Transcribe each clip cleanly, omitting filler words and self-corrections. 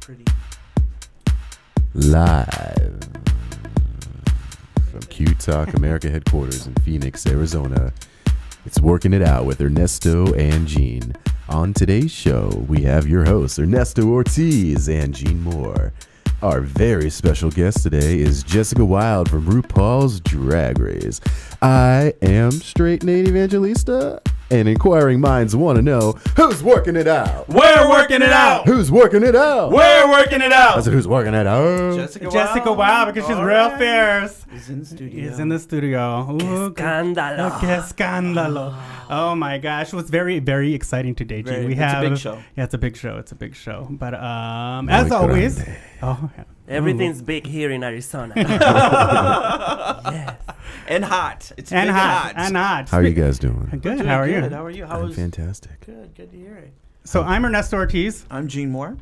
pretty. Live from Q Talk America headquarters in Phoenix, Arizona. It's Working It Out with Ernesto and Gene. On today's show, we have your hosts, Ernesto Ortiz and Gene Moore. Our very special guest today is Jessica Wilde from RuPaul's Drag Race. I am Straight Nate Evangelista, and inquiring minds want to know, who's working it out? We're working it out. Who's working it out? We're working it out. I said, who's working it out? Jessica Wilde, because she's real fierce. He's in the studio. He's in the studio. Ooh, Escándalo. Que escándalo. Oh my gosh, it was very, very exciting today, Gene. It's a big show. Yeah, it's a big show. It's a big show. But as always, yeah. Everything's big here in Arizona. Yes. And hot. It's And big hot. and And hot. How are you guys doing? Good. Doing How are you? good. How are you? I'm fantastic. Good. Good to hear it. So I'm Ernesto Ortiz. I'm Gene Moore.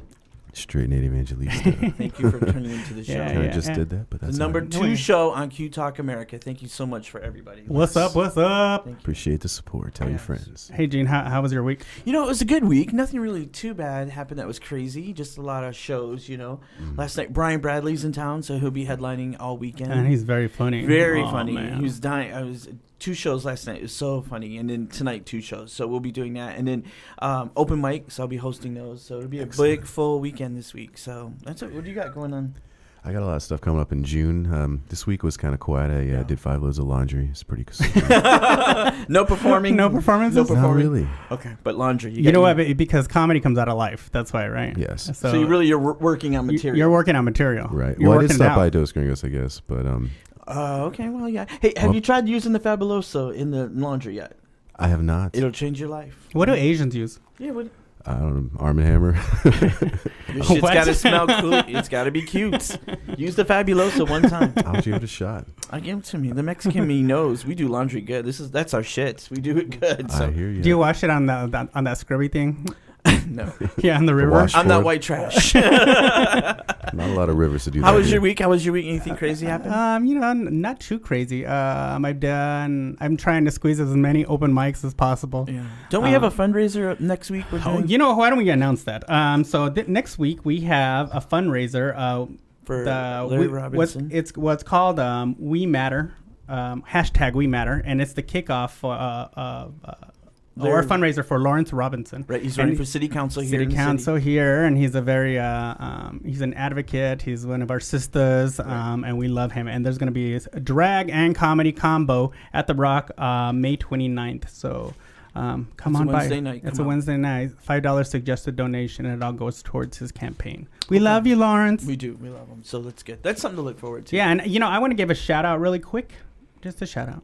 Straight Nate Evangelista. Thank you for tuning into the show. Yeah, I just did that, but The that's number all right. 2 show on Q Talk America. Thank you so much for everybody. What's up? What's up? Thank you. Appreciate the support. Tell your Yes. friends. Hey, Gene, how was your week? You know, it was a good week. Nothing really too bad happened that was crazy. Just a lot of shows, you know. Last night, Brian Bradley's in town, so he'll be headlining all weekend. And he's very funny. Very Oh, funny. man. He was dying. I was 2 shows last night. It was so funny. And then tonight, 2 shows. So we'll be doing that. And then open mics. I'll be hosting those. So it'll be a big, full weekend this week. So that's it. What do you got going on? I got a lot of stuff coming up in June. This week was kind of quiet. I did 5 loads of laundry. It's pretty cool. No performing? No performances? No performing? Not really. Okay. But laundry. You know what? Because comedy comes out of life. That's why, right? Yes. So you're working on material. You're working on material. Right. You're Well, I working did it stop out. by Dos Gringos, I guess, but Okay. Well, yeah. Hey, have Well- you tried using the Fabuloso in the laundry yet? I have not. It'll change your life. What do Asians use? Yeah. What? I don't know. Arm & Hammer. Your shit's What? got to smell cool. It's got to be cute. Use the Fabuloso one time. I'll give it a shot. I give it to me. The Mexican me knows we do laundry good. That's our shit. We do it good. So I hear you. Do you wash it on that scrubby thing? no, Yeah, on the river. wash- I'm not Ford. white trash. Not a lot of rivers to do that. How was here. your week? Anything crazy happened? Not too crazy. I'm trying to squeeze as many open mics as possible. Yeah. Don't we have a fundraiser next week? We're Oh, doing why don't we announce that? So next week we have a fundraiser. for Larry Robinson. What's called We Matter. Hashtag We Matter, and it's the kickoff for our fundraiser for Lawrence Robinson. Right, he's And running for city council here. City in the council here, and he's a very he's an advocate. He's one of our sisters, and we love him. And there's going to be a drag and comedy combo at the Rock May 29th. So come on by. Wednesday night. It's Come a on. Wednesday night. $5 suggested donation, and it all goes towards his campaign. We love you, Lawrence. We do. We love him. So that's good. That's something to look forward to. Yeah, and I want to give a shout out really quick. Just a shout out,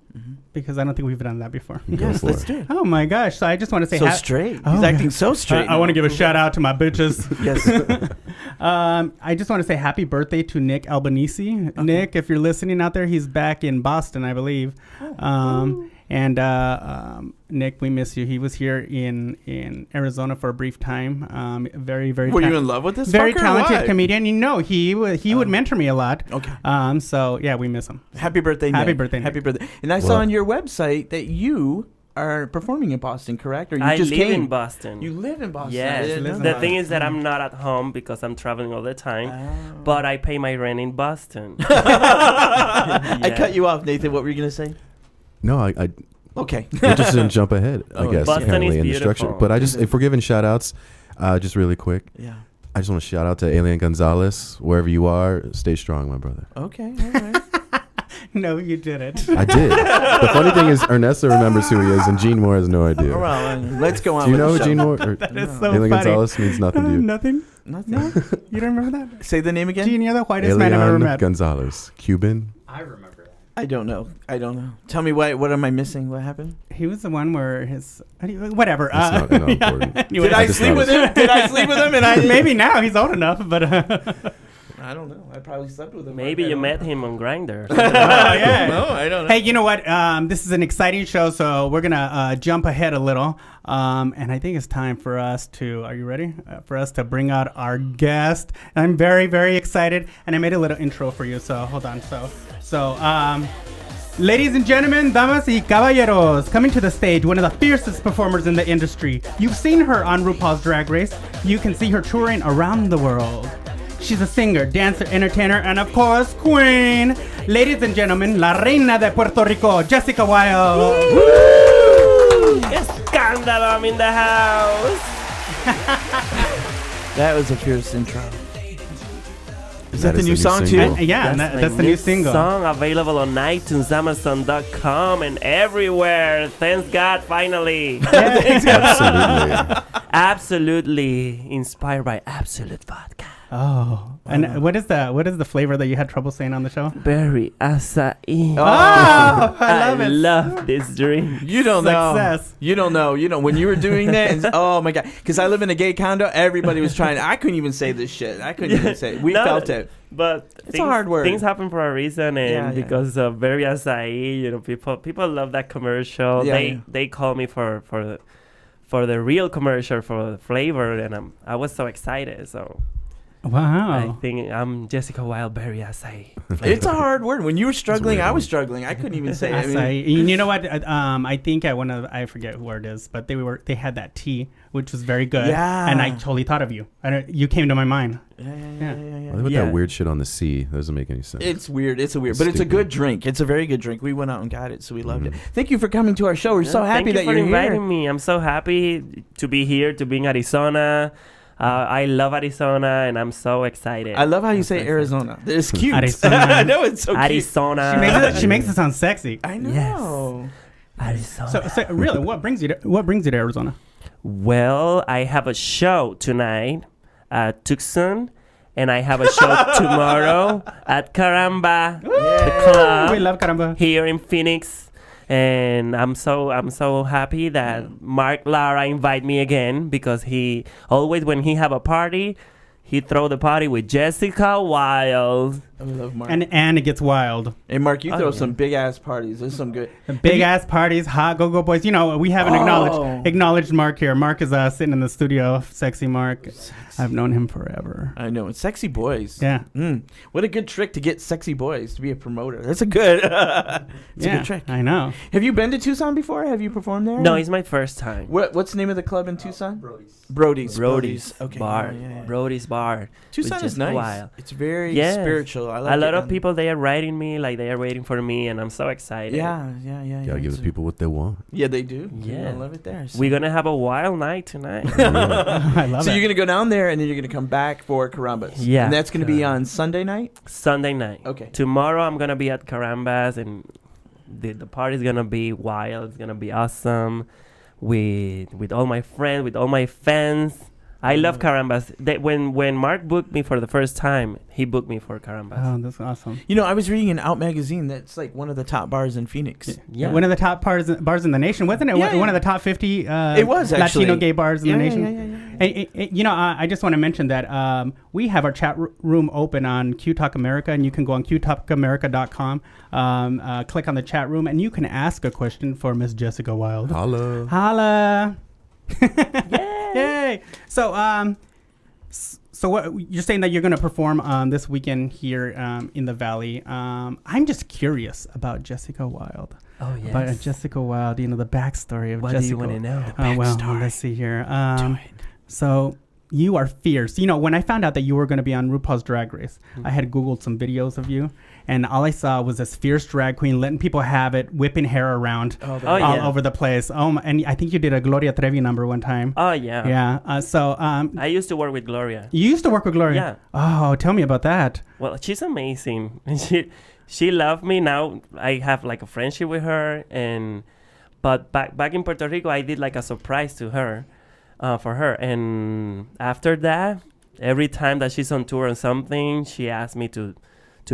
because I don't think we've done that before. Go Yes, for let's it. do it. Oh my gosh! So I just want to say, So straight. Oh, He's acting so straight. I want to give a shout out to my bitches. Yes. I just want to say happy birthday to Nick Albanese. Nick, if you're listening out there, he's back in Boston, I believe. Nick, we miss you. He was here in Arizona for a brief time. Very, very. Were you in love with this? Very fucker or talented what? comedian. He would mentor me a lot. Okay. So yeah, we miss him. Happy birthday, Happy Nick. birthday, Nick. Happy birthday. And I saw on your website that you are performing in Boston, correct? Or you I just live came? in Boston. You live in Boston. I Yes. didn't know The that. thing is that I'm not at home because I'm traveling all the time, Oh. but I pay my rent in Boston. I cut you off, Nathan. What were you going to say? No, I Okay. we just didn't jump ahead, I Oh, guess, Boston apparently, is in the structure. beautiful. But if we're giving shout outs, just really quick, Yeah. I just want to shout out to Alien Gonzalez. Wherever you are, stay strong, my brother. Okay. All right. No, you didn't. I did. The funny thing is, Ernesto remembers who he is, and Gene Moore has no idea. Well, let's go on. Do you with know the who show. Gene Moore? Or That is No. so Alien funny. Gonzalez means nothing to you. Nothing. Nothing. No, you don't remember that? Say the name again. Gene, you're the whitest man I've ever Alien met. Gonzalez, Cuban. I remember that. I don't know. Tell me what am I missing? What happened? He was the one where whatever. That's not important. Anyway, Did I just sleep with him? Did I sleep with him? And I maybe now he's old enough, but I don't know. I probably slept with him. Maybe you met him on Grindr. yeah. No, I don't know. Hey, you know what? This is an exciting show, so we're gonna jump ahead a little, and I think it's time for us to. Are you ready? For us to bring out our guest. I'm very, very excited, and I made a little intro for you. So hold on. Ladies and gentlemen, damas y caballeros, coming to the stage, one of the fiercest performers in the industry. You've seen her on RuPaul's Drag Race. You can see her touring around the world. She's a singer, dancer, entertainer, and of course, queen. Ladies and gentlemen, la reina de Puerto Rico, Jessica Wilde. Escándalo, I'm in the house. That was a fierce intro. Is That that the is new the new song single. too? Yeah, my that's the new single. song available on iTunes, Amazon.com, and everywhere. Thanks God, finally. Absolutely. Absolutely inspired by Absolute Vodka. Oh, and what is the flavor that you had trouble saying on the show? Berry acai. Oh, I I love it. love this drink. You don't know. Success. You don't know. You know when you were doing that. Oh my god! Because I live in a gay condo. Everybody was trying. I couldn't even say this shit. I couldn't even say it. We No, felt it. But It's a hard word. Things happen for a reason, and Yeah, yeah. because of Berry acai, people love that commercial. Yeah, They call me for the real commercial for the flavor, and I was so excited. So I Wow. think I'm Jessica Wilde Berry acai. It's a hard word. When you were struggling, weird I was one. struggling. I couldn't even say it. I mean, Acai. You know what? I think I forget where it is, but they had that tea, which was very good. Yeah. And I totally thought of you. You came to my mind. yeah. What about Yeah. that weird shit on the sea? That doesn't make any sense. It's weird. It's a weird, It's but it's a stupid. good drink. It's a very good drink. We went out and got it, so we loved it. Mhm. Thank you for coming to our show. We're so happy Thank that you for you're inviting here. me. I'm so happy to be here, to be in Arizona. I love Arizona, and I'm so excited. I love how you I'm say so Arizona. It's cute. Arizona. I know it's so cute. Arizona. She makes it sound sexy. I know. Arizona. So really, what brings you to Arizona? Well, I have a show tonight at Tucson, and I have a show tomorrow at Caramba, the club We love caramba. here in Phoenix. And I'm so happy that Mark Lara invite me again, because he always, when he have a party, he throw the party with Jessica Wilde. I love Mark. And it gets wild. Hey, Mark, you Oh, throw yeah. some big ass parties. There's some good. Big ass parties, hot go boys. You know, we haven't Oh. acknowledged Mark here. Mark is sitting in the studio. Sexy Mark. I've known him forever. I know. It's sexy boys. Yeah. What a good trick to get sexy boys to be a promoter. That's a good. It's a good trick. I know. Have you been to Tucson before? Have you performed there? No, it's my first time. What's the name of the club in Tucson? Brody's. Brody's Oh, bar. yeah. Brody's bar. Tucson with is Jessica nice. Wilde. It's very Yes. spiritual. I like A it lot of down people, they are writing me, like they are waiting for me, and I'm so excited. there. Yeah. Gotta give the people what they want. Yeah, they do. Yeah. I love it there. So, We're gonna have a wild night tonight. I love so it. you're gonna go down there and then you're gonna come back for Carambas. Yeah. And that's gonna be on Sunday night. Sunday night. Okay. Tomorrow I'm gonna be at Carambas, and the party's gonna be wild. It's gonna be awesome with all my friends, with all my fans. I love Carambas. When Mark booked me for the first time, he booked me for Carambas. Oh, that's awesome. You know, I was reading in Out magazine that's like one of the top bars in Phoenix. Yeah. One of the top bars in the nation, wasn't it? Yeah, One yeah. of the top 50 It was actually. Latino gay bars in the nation. Yeah. Hey, you know, I just want to mention that we have our chat room open on Q Talk America, and you can go on qtalkamerica.com, click on the chat room, and you can ask a question for Miss Jessica Wilde. Holla. Holla! Yay! So, so what you're saying that you're going to perform this weekend here in the Valley? I'm just curious about Jessica Wilde. Oh yes. About Jessica Wilde, you know, the backstory of What Jessica. do you want to know? Well, backstory. let's see here. So you are fierce. You know, when I found out that you were going to be on RuPaul's Drag Race, I had Googled some videos of you, and all I saw was this fierce drag queen letting people have it, whipping hair around Oh, all yeah. over the place. And I think you did a Gloria Trevi number one time. Oh yeah. Yeah. So I used to work with Gloria. you used to work with Gloria. Yeah. Oh, tell me about that. Well, she's amazing. She loved me. Now I have like a friendship with her, but back in Puerto Rico, I did like a surprise to her, for her. And after that, every time that she's on tour or something, she asked me to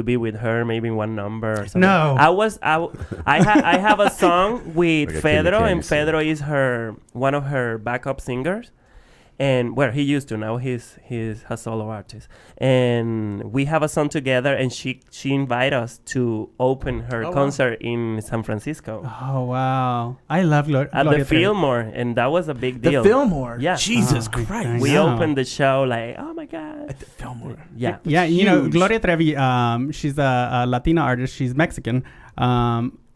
be with her, maybe one number or something. No. I have a song with Like a Fedro, Kenny and Candy Fedro is one of her backup singers. And well, he used to, now he's a solo artist. And we have a song together, and she invited us to open her Oh, wow. concert in San Francisco Oh, wow. I love Gloria at the Trevi. Fillmore, and that was a big The deal. Fillmore. Yeah. Jesus Oh, Christ. I We know. opened the show like, oh my God. At the Fillmore. Yeah. Yeah, you know, Huge. Gloria Trevi, she's a Latina artist. She's Mexican.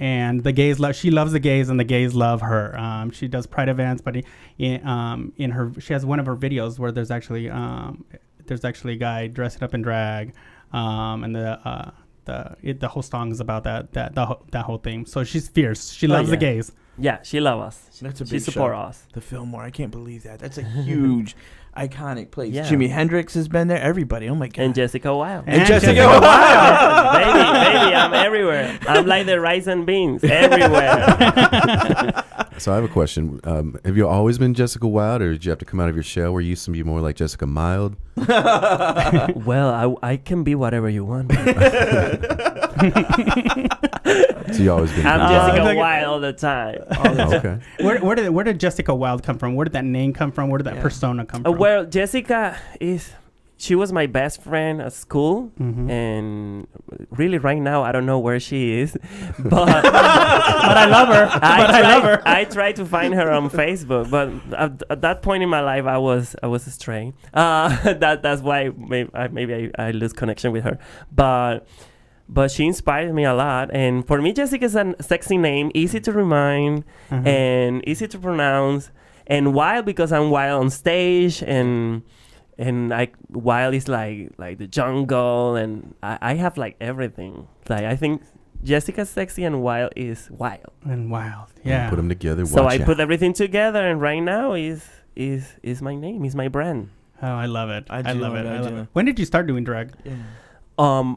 And the gays she loves the gays, and the gays love her. She does pride events, but in her, she has one of her videos where there's actually, there's actually a guy dressing up in drag, and the whole song is about that whole theme. So she's fierce. She loves the gays. Yeah, she loves us. That's a She big support show. us. The Fillmore. I can't believe that. That's a huge, iconic place. Yeah. Jimi Hendrix has been there. Everybody. Oh my god. And Jessica Wilde. And Jessica Jessica Wilde. baby, I'm everywhere. I'm like the rice and beans everywhere. So I have a question. Have you always been Jessica Wilde, or did you have to come out of your shell where you used to be more like Jessica Mild? Well, I can be whatever you want. So you always been. I'm Jessica Jessica Wilde? Wilde all the time. Oh, okay. Where did Jessica Wilde come from? Where did that name come from? Where did that persona come from? Well, Jessica she was my best friend at school, Mm-hmm. and really right now I don't know where she is, but I love her. I love her. I tried to find her on Facebook, but at that point in my life I was astray. That's why maybe I lose connection with her, but she inspired me a lot. And for me, Jessica is a sexy name, easy to remind and easy to pronounce, and wild because I'm wild on stage, and wild is like the jungle, and I have like everything. Like I think Jessica's sexy and wild is wild. And wild, yeah. Put them together. So watch I out. put everything together, and right now is my name, is my brand. Oh, I love it. I do, love it. I I love do. it. When did you start doing drag? Yeah.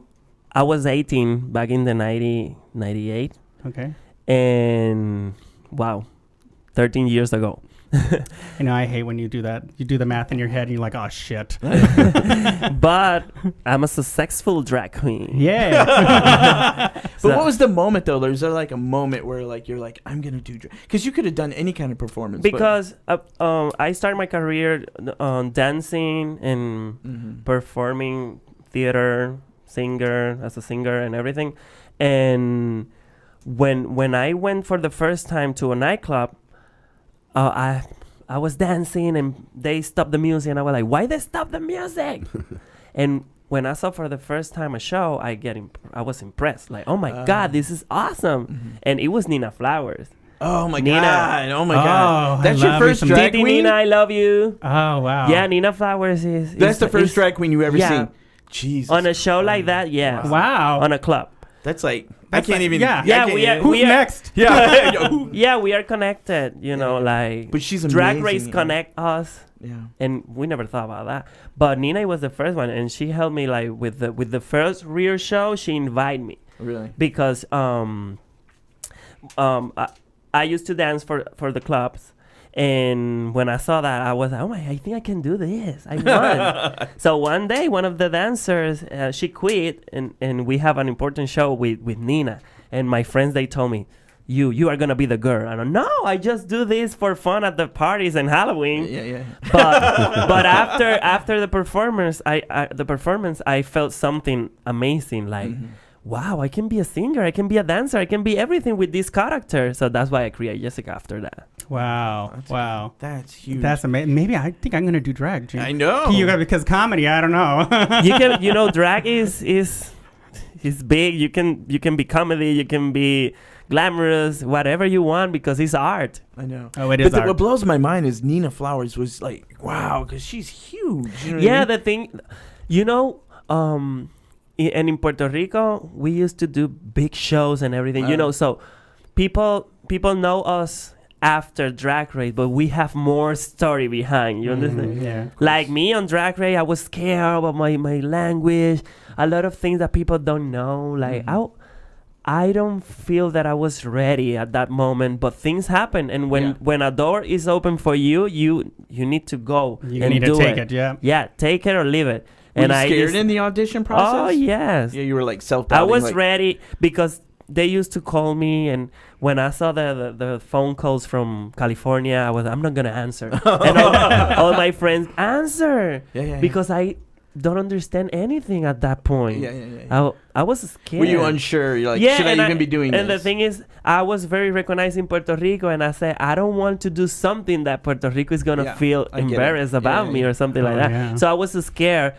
I was 18 back in the 98, Okay. and wow, 13 years ago. You know, I hate when you do that. You do the math in your head and you're like, oh, shit. But I'm a successful drag queen. Yeah. But what was the moment though? Was there like a moment where like you're like, I'm gonna do drag? Because you could have done any kind of performance. Because I started my career on dancing and performing theater, as a singer and everything. And when I went for the first time to a nightclub, I was dancing and they stopped the music, and I was like, why they stop the music? And when I saw for the first time a show, I was impressed. Like, oh my God, this is awesome. And it was Nina Flowers. Oh my Nina. god! Oh my Oh, god! That's I your love me first some drag Titi queen. Nina, I love you. Oh, wow. Yeah, Nina Flowers is That's the first drag queen you ever yeah. seen. Jesus. On a show like that, yes. Wow. On a club. That's like That's I can't like- even. yeah. I Yeah, can't we are- even- Who's next? Yeah. Yeah, we are connected, you know, like But she's Drag amazing, Race yeah. connect us. Yeah. And we never thought about that. But Nina was the first one, and she helped me like with the first real show. She invited me Really. because I used to dance for the clubs, and when I saw that, I was like, oh my, I think I can do this. I won. So one day, one of the dancers, she quit, and we have an important show with Nina, and my friends, they told me, you are gonna be the girl. I don't know. I just do this for fun at the parties and Halloween. Yeah. But after the performance, I felt something amazing. Like, wow, I can be a singer, I can be a dancer, I can be everything with this character. So that's why I created Jessica after that. Wow. Wow. That's huge. That's amazing. Maybe I think I'm going to do drag, Gene. I know. Because comedy, I don't know. Drag is big. You can be comedy, you can be glamorous, whatever you want, because it's art. I know. Oh, it is But art. what blows my mind is Nina Flowers was like, wow, because she's huge. You know what I Yeah, mean? the thing, and in Puerto Rico, we used to do big shows and everything, so people know us after Drag Race, but we have more story behind, you understand? Yeah. Like me on Drag Race, I was scared about my language, a lot of things that people don't know. Like, I don't feel that I was ready at that moment, but things happen, and when a door is open for you, you need to go. You and need to do take it, yeah. Yeah, take it or leave it. Were And you I scared just, in the audition process? oh yes, Yeah, you were like I self-doubting. was like, ready because they used to call me, and when I saw the phone calls from California, I'm not gonna answer. And all my friends answer Yeah. because I don't understand anything at that point. Yeah. I was scared. Were you unsure? You're like, should I even be doing this? And the thing is, I was very recognized in Puerto Rico, and I said, I don't want to do something that Puerto Rico is going to feel I get it. embarrassed about me or something like that. Yeah. So I was scared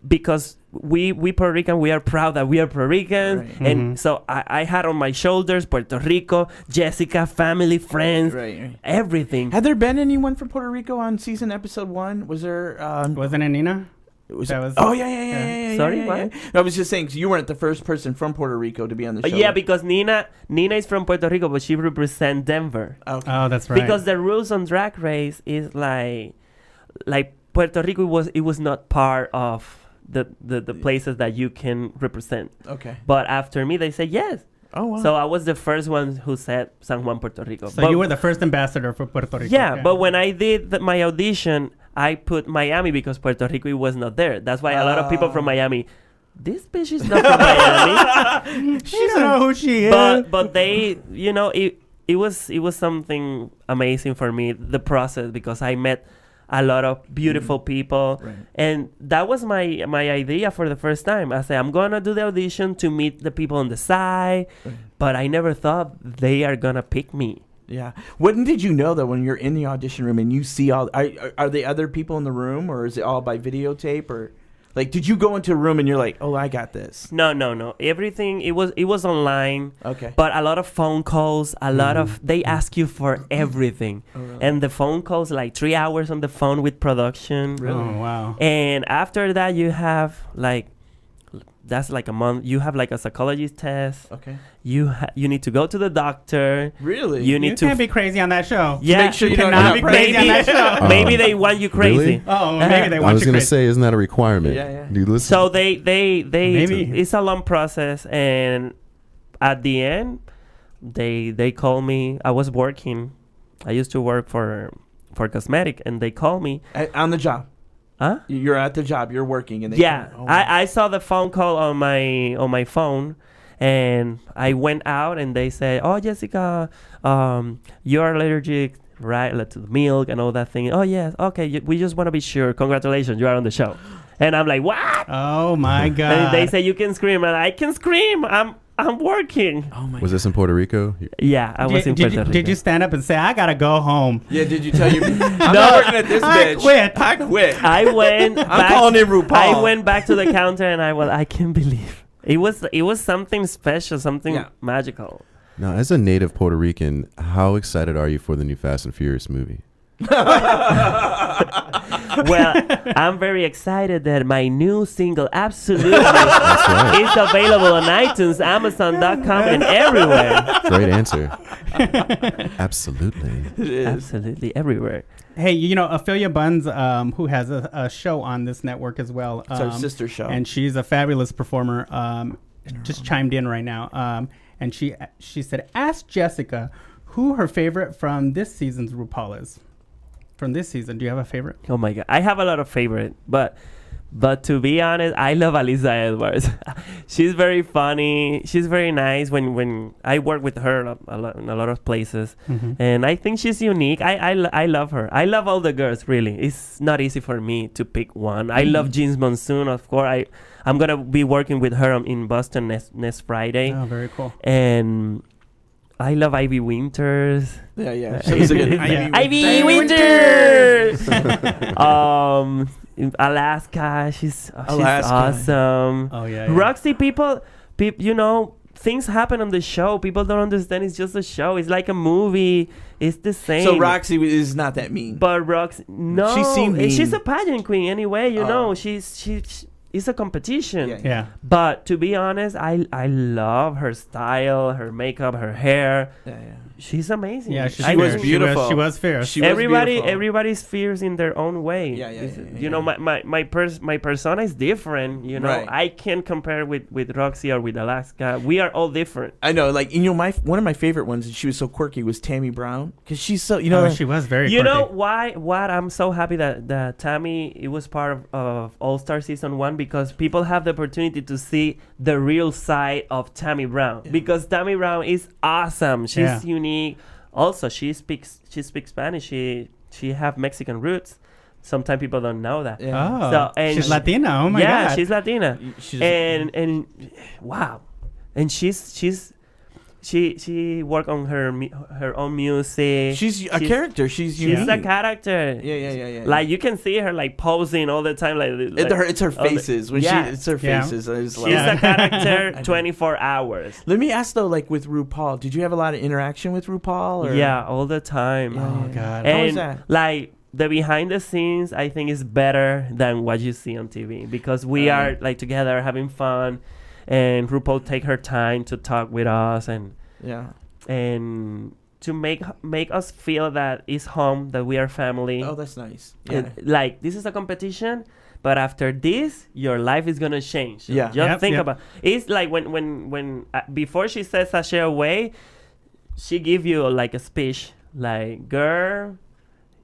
because we Puerto Rican, we are proud that we are Puerto Ricans. Right. And so I had on my shoulders Puerto Rico, Jessica, family, friends, Right. everything. Had there been anyone from Puerto Rico on episode 1? Was there? Wasn't it Nina? That was- oh yeah. Sorry, yeah, what? yeah. I was just saying 'cause you weren't the first person from Puerto Rico to be on the show. Yeah, because Nina is from Puerto Rico, but she represents Denver. Okay. Oh, that's right. Because the rules on Drag Race is like Puerto Rico was not part of the places that you can represent. Okay. But after me, they said yes. Oh wow. So I was the first one who said San Juan, Puerto Rico. So But you were the first ambassador for Puerto Rico. yeah, okay. but when I did my audition, I put Miami because Puerto Rico was not there. That's why a lot of people from Miami, this bitch is not from Miami. She don't know who she is. But they, it was something amazing for me, the process, because I met a lot of beautiful people. Right. And that was my idea for the first time. I said, I'm going to do the audition to meet the people on the side, Right. but I never thought they are going to pick me. Yeah. When did you know that when you're in the audition room and you see all are they other people in the room, or is it all by videotape, or like did you go into a room and you're like, "Oh, I got this." No. Everything it was online. Okay. But a lot of phone calls, a lot of they ask you for everything. Oh, really? And the phone calls like 3 hours on the phone with production. Really? Oh, wow. And after that you have that's like a month. You have like a psychologist test. Okay. You need to go to the doctor. Really? You You need to can't be crazy on that show. yeah. make sure you cannot don't be have crazy on that show. Maybe they want you crazy. Really? Oh, maybe they I want was you gonna crazy. say, isn't that a requirement? Yeah, yeah. You listen. So they Maybe. it's a long process, and at the end they call me. I was working. I used to work for cosmetic, and they call me. On the job. Huh? You're at the job. You're working, and they Yeah, come- oh, wow. I saw the phone call on my phone, and I went out, and they said, "Oh, Jessica, you're allergic, right, like, to the milk and all that thing." "Oh yes, okay. We just want to be sure. Congratulations, you are on the show." And I'm like, "What?" Oh, my God. And they say you can scream, and I can scream. I'm working. Oh my. Was this in Puerto Rico? Yeah, I was in Puerto Rico. Did you stand up and say, I got to go home? Yeah. Did you tell you? I'm not working at this I bitch. quit. I quit. I went. I'm calling in RuPaul. I went back to the counter, and I can't believe it was something special, something Yeah. magical. Now, as a native Puerto Rican, how excited are you for the new Fast and Furious movie? Well, I'm very excited that my new single, Absolutely, That's right. is available on iTunes, Amazon.com, and everywhere. Great answer. Absolutely. It is. Absolutely everywhere. Hey, Ophelia Buns, who has a show on this network as well. It's our sister show. And she's a fabulous performer. Just chimed in right now. And she said, ask Jessica who her favorite from this season's RuPaul is. From this season, do you have a favorite? Oh my God, I have a lot of favorite, but to be honest, I love Alisa Edwards. She's very funny. She's very nice. When I work with her in a lot of places, and I think she's unique. I love her. I love all the girls. Really, it's not easy for me to pick one. I love Jeans Monsoon, of course. I'm gonna be working with her in Boston next Friday, Oh, very cool. and I love Ivy Winters. Yeah. She's a good Ivy Winters. Alaska, she's Alaska. awesome. Oh, yeah. Roxy, people, things happen on the show. People don't understand. It's just a show. It's like a movie. It's the same. So Roxy is not that mean. But Roxy, no, She seemed mean. she's a pageant queen anyway. You Oh. know, it's a competition. Yeah. Yeah. But to be honest, I love her style, her makeup, her hair. Yeah. She's amazing. Yeah, She was beautiful. She was fierce. She was beautiful. Everybody's fierce in their own way. Yeah, yeah, yeah, You know, my persona is different. You know, Right. I can't compare with Roxy or with Alaska. We are all different. I know, like one of my favorite ones, and she was so quirky, was Tammy Brown, because she's so She was very You know quirky. why? What I'm so happy that Tammy it was part of All Star Season 1, because people have the opportunity to see the real side of Tammy Brown. Yeah. Because Tammy Brown is awesome. She's Yeah. unique. Also, she speaks Spanish. She have Mexican roots. Sometimes people don't know that. Yeah. Oh, So, and she's she- Latina. Oh, my yeah, God. she's Latina. She's- And wow, and she worked on her own music. she's a character. She's unique. She's a character. Yeah. Like you can see her like posing all the time. It's her all the- faces. When Yeah. it's her Yeah. faces. I just love She's it. a character 24 hours. Let me ask though, like with RuPaul, did you have a lot of interaction with RuPaul? Or? Yeah, all the time. Yeah. Oh, God. How was And that? like the behind the scenes, I think, is better than what you see on TV because we are like together having fun, and RuPaul take her time to talk with us and to make us feel that it's home, that we are family. Oh, that's nice. Yeah. Like, this is a competition, but after this, your life is gonna change. So Yeah. just think about. It's like when before she says sashay away, she give you like a speech, like, girl,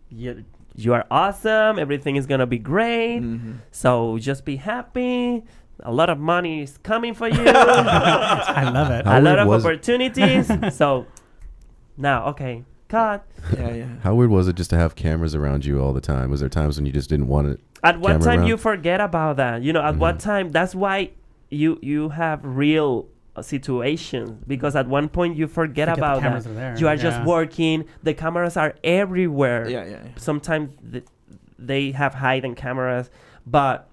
you are awesome. Everything is gonna be great. Mm-hmm. So just be happy. A lot of money is coming for you. I love it. How A lot weird of was it? opportunities. So now, okay, cut. Yeah. How weird was it just to have cameras around you all the time? Was there times when you just didn't want it? At what Camera time around? you forget about that? You know, at what time? That's why you have real situations, because at one point you forget Forget the about cameras that. are there. You are just Yeah. working. The cameras are everywhere. Yeah. Sometimes they have hidden cameras, but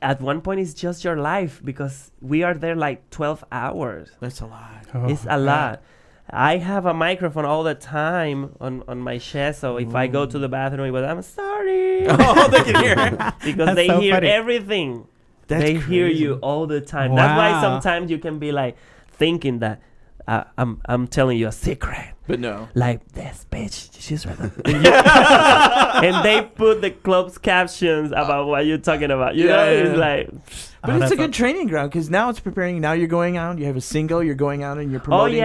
at one point it's just your life, because we are there like 12 hours. That's a lot. Oh, It's a lot. I have a microphone all the time on my chest, so if I go to the bathroom, but I'm sorry. Oh, they can hear it. Because That's they so hear funny. everything. That's They hear crazy. you all the time. That's why Wow. sometimes you can be like thinking that I'm telling you a secret. But no. Like, this bitch, she's right there. And they put the closed captions about what you're talking about. You know, it's like, But Oh, it's that's a good training ground because now it's preparing. Now you're going out. You have a single. You're going out and you're promoting.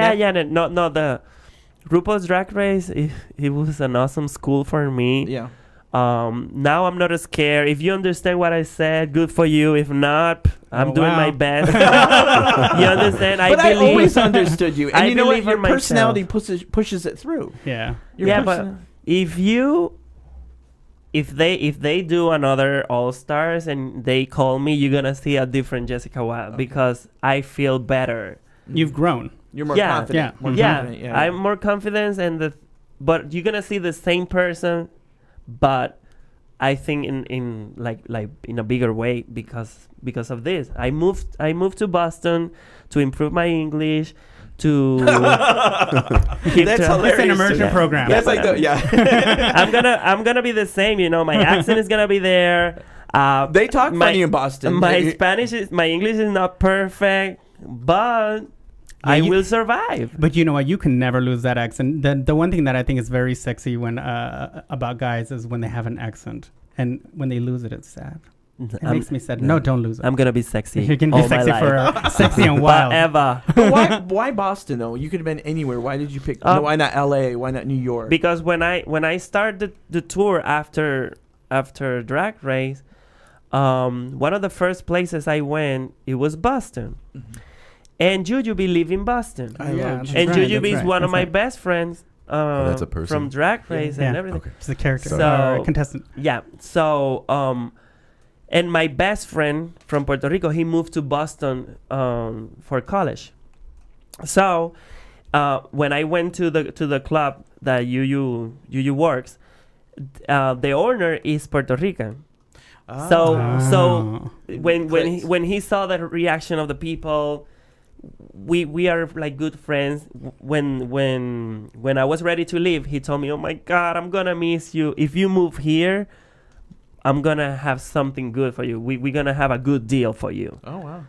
No, the RuPaul's Drag Race. It was an awesome school for me. Yeah. Now I'm not as scared. If you understand what I said, good for you. If not, I'm doing my best. You understand? But I always understood you, and I you know what? believe Your in myself. personality pushes it through. Yeah. Your Yeah, but person- if they do another All Stars and they call me, you're gonna see a different Jessica Wilde, because I feel better. You've grown. you're more Yeah. confident. Yeah. More Yeah, confident. Yeah. I'm more confident, but you're gonna see the same person, but I think in like in a bigger way because of this. I moved to Boston to improve my English, to keep That's to- hilarious. It's an immersion Yeah. program. That's like the, yeah. I'm gonna be the same, you know. My accent is gonna be there. They talk my- funny in Boston. My English is not perfect, but I you- will survive. But you know what? You can never lose that accent. The one thing that I think is very sexy when about guys is when they have an accent, and when they lose it, it's sad. It makes me sad. No, don't lose it. I'm gonna be sexy. You can be all my sexy life. for sexy and wild. Forever. But why Boston though? You could have been anywhere. Why did you pick? Why not L.A.? Why not New York? Because when I started the tour after Drag Race, one of the first places I went, it was Boston. Mhm. And Jujubee live in Boston. I Yeah, love that's you. And right, Jujubee that's is right, one of that's my right. best friends that's a person? from Drag Race and Yeah. everything. Okay. It's a character. So- or contestant. Yeah. So, and my best friend from Puerto Rico, he moved to Boston for college. So, when I went to the club that Yu works, the owner is Puerto Rican. So Oh. when he saw the reaction of the people, we are like good friends. When I was ready to leave, he told me, "Oh my God, I'm gonna miss you. If you move here, I'm gonna have something good for you. We're gonna have a good deal for you." Oh wow.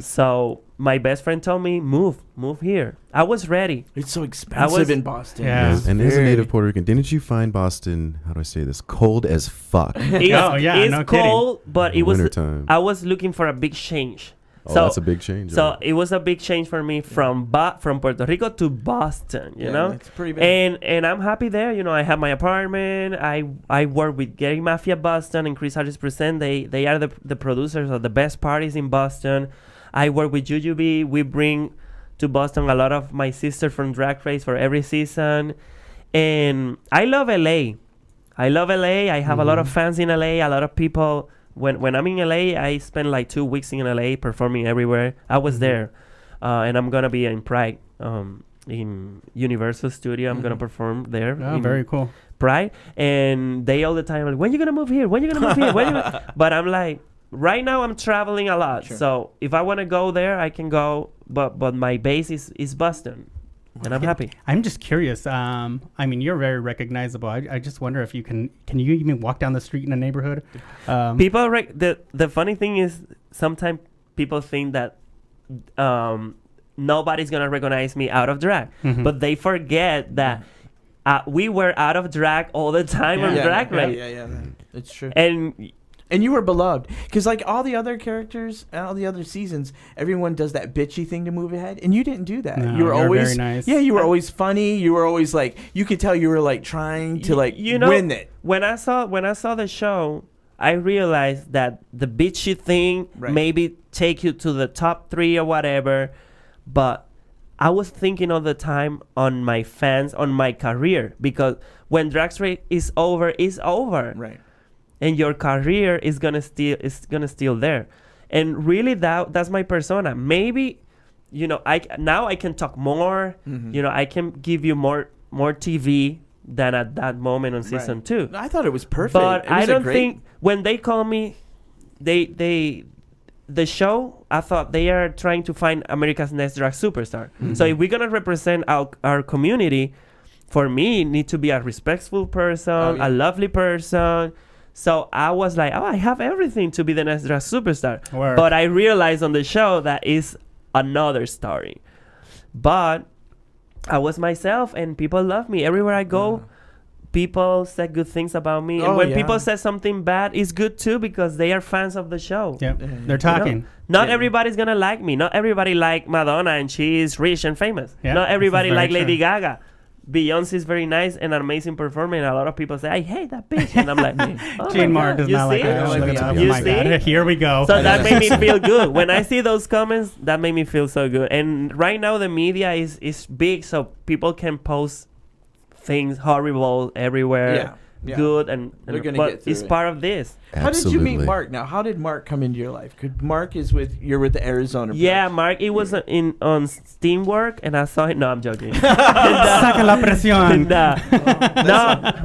So my best friend told me, move here. I was ready. It's so expensive in Boston. Yeah. And as a Very- native Puerto Rican, didn't you find Boston, how do I say this, cold as fuck in It's, Oh, yeah, it's no kidding. cold, but the it was. wintertime? I was looking for a big change. Oh, so that's a big change. So right? it was a big change for me from Puerto Rico to Boston. You know. it's pretty big. And I'm happy there. You know, I have my apartment. I work with Gay Mafia Boston and Chris Artist Present. They are the producers of the best parties in Boston. I work with Jujubee. We bring to Boston a lot of my sisters from Drag Race for every season. And I love LA. I have a lot of fans in LA. A lot of people. When I'm in LA, I spend like 2 weeks in LA performing everywhere. I was there. And I'm going to be in Pride. In Universal Studio. I'm going to perform there. Oh, in very cool. Pride. And they all the time are like, when you going to move here? When you going to move here? But I'm like, right now I'm traveling a lot. Sure. So if I want to go there, I can go. But my base is Boston. and I'm happy. I'm just curious. I mean, you're very recognizable. I just wonder if you can you even walk down the street in a neighborhood? People, the funny thing is sometimes people think that nobody's gonna recognize me out of drag, but they forget that we were out of drag all the time on Drag Race. Yeah, it's true. And you were beloved because, like all the other characters, all the other seasons, everyone does that bitchy thing to move ahead, and you didn't do that. No, you were always very nice. Yeah, you were always funny. You were always like, you could tell you were like trying to win it. When I saw the show, I realized that the bitchy thing maybe take you to the top 3 or whatever, but I was thinking all the time on my fans, on my career, because when Drag Race is over, it's over. Right. And your career is gonna still there, and really that's my persona. Maybe, I can talk more. I can give you more TV than at that moment on season 2. I thought it was perfect. But I don't think when they call me, the show, I thought they are trying to find America's Next Drag Superstar. So if we're gonna represent our community, for me, need to be a respectful person, a lovely person. So I was like, I have everything to be the next drag superstar. Word. But I realized on the show that is another story. But I was myself, and people love me. Everywhere I go, people say good things about me. And when people say something bad, it's good too, because they are fans of the show. Yeah, they're talking. Not everybody's going to like me. Not everybody like Madonna, and she is rich and famous. Yeah, not everybody like true. Lady Gaga. Beyonce is very nice and an amazing performer, and a lot of people say, I hate that bitch. And I'm like, Gene Martin does not like that. You Oh my see? God. Here we go. So that made me feel good. When I see those comments, that made me feel so good. And right now the media is big, so people can post things horrible everywhere. Good, but it's part of this. How did you meet Mark? Now, how did Mark come into your life? Mark is you're with the Arizona. Yeah, Mark. It was on Steamwork, and I saw it. No, I'm joking. Saca la presión. No,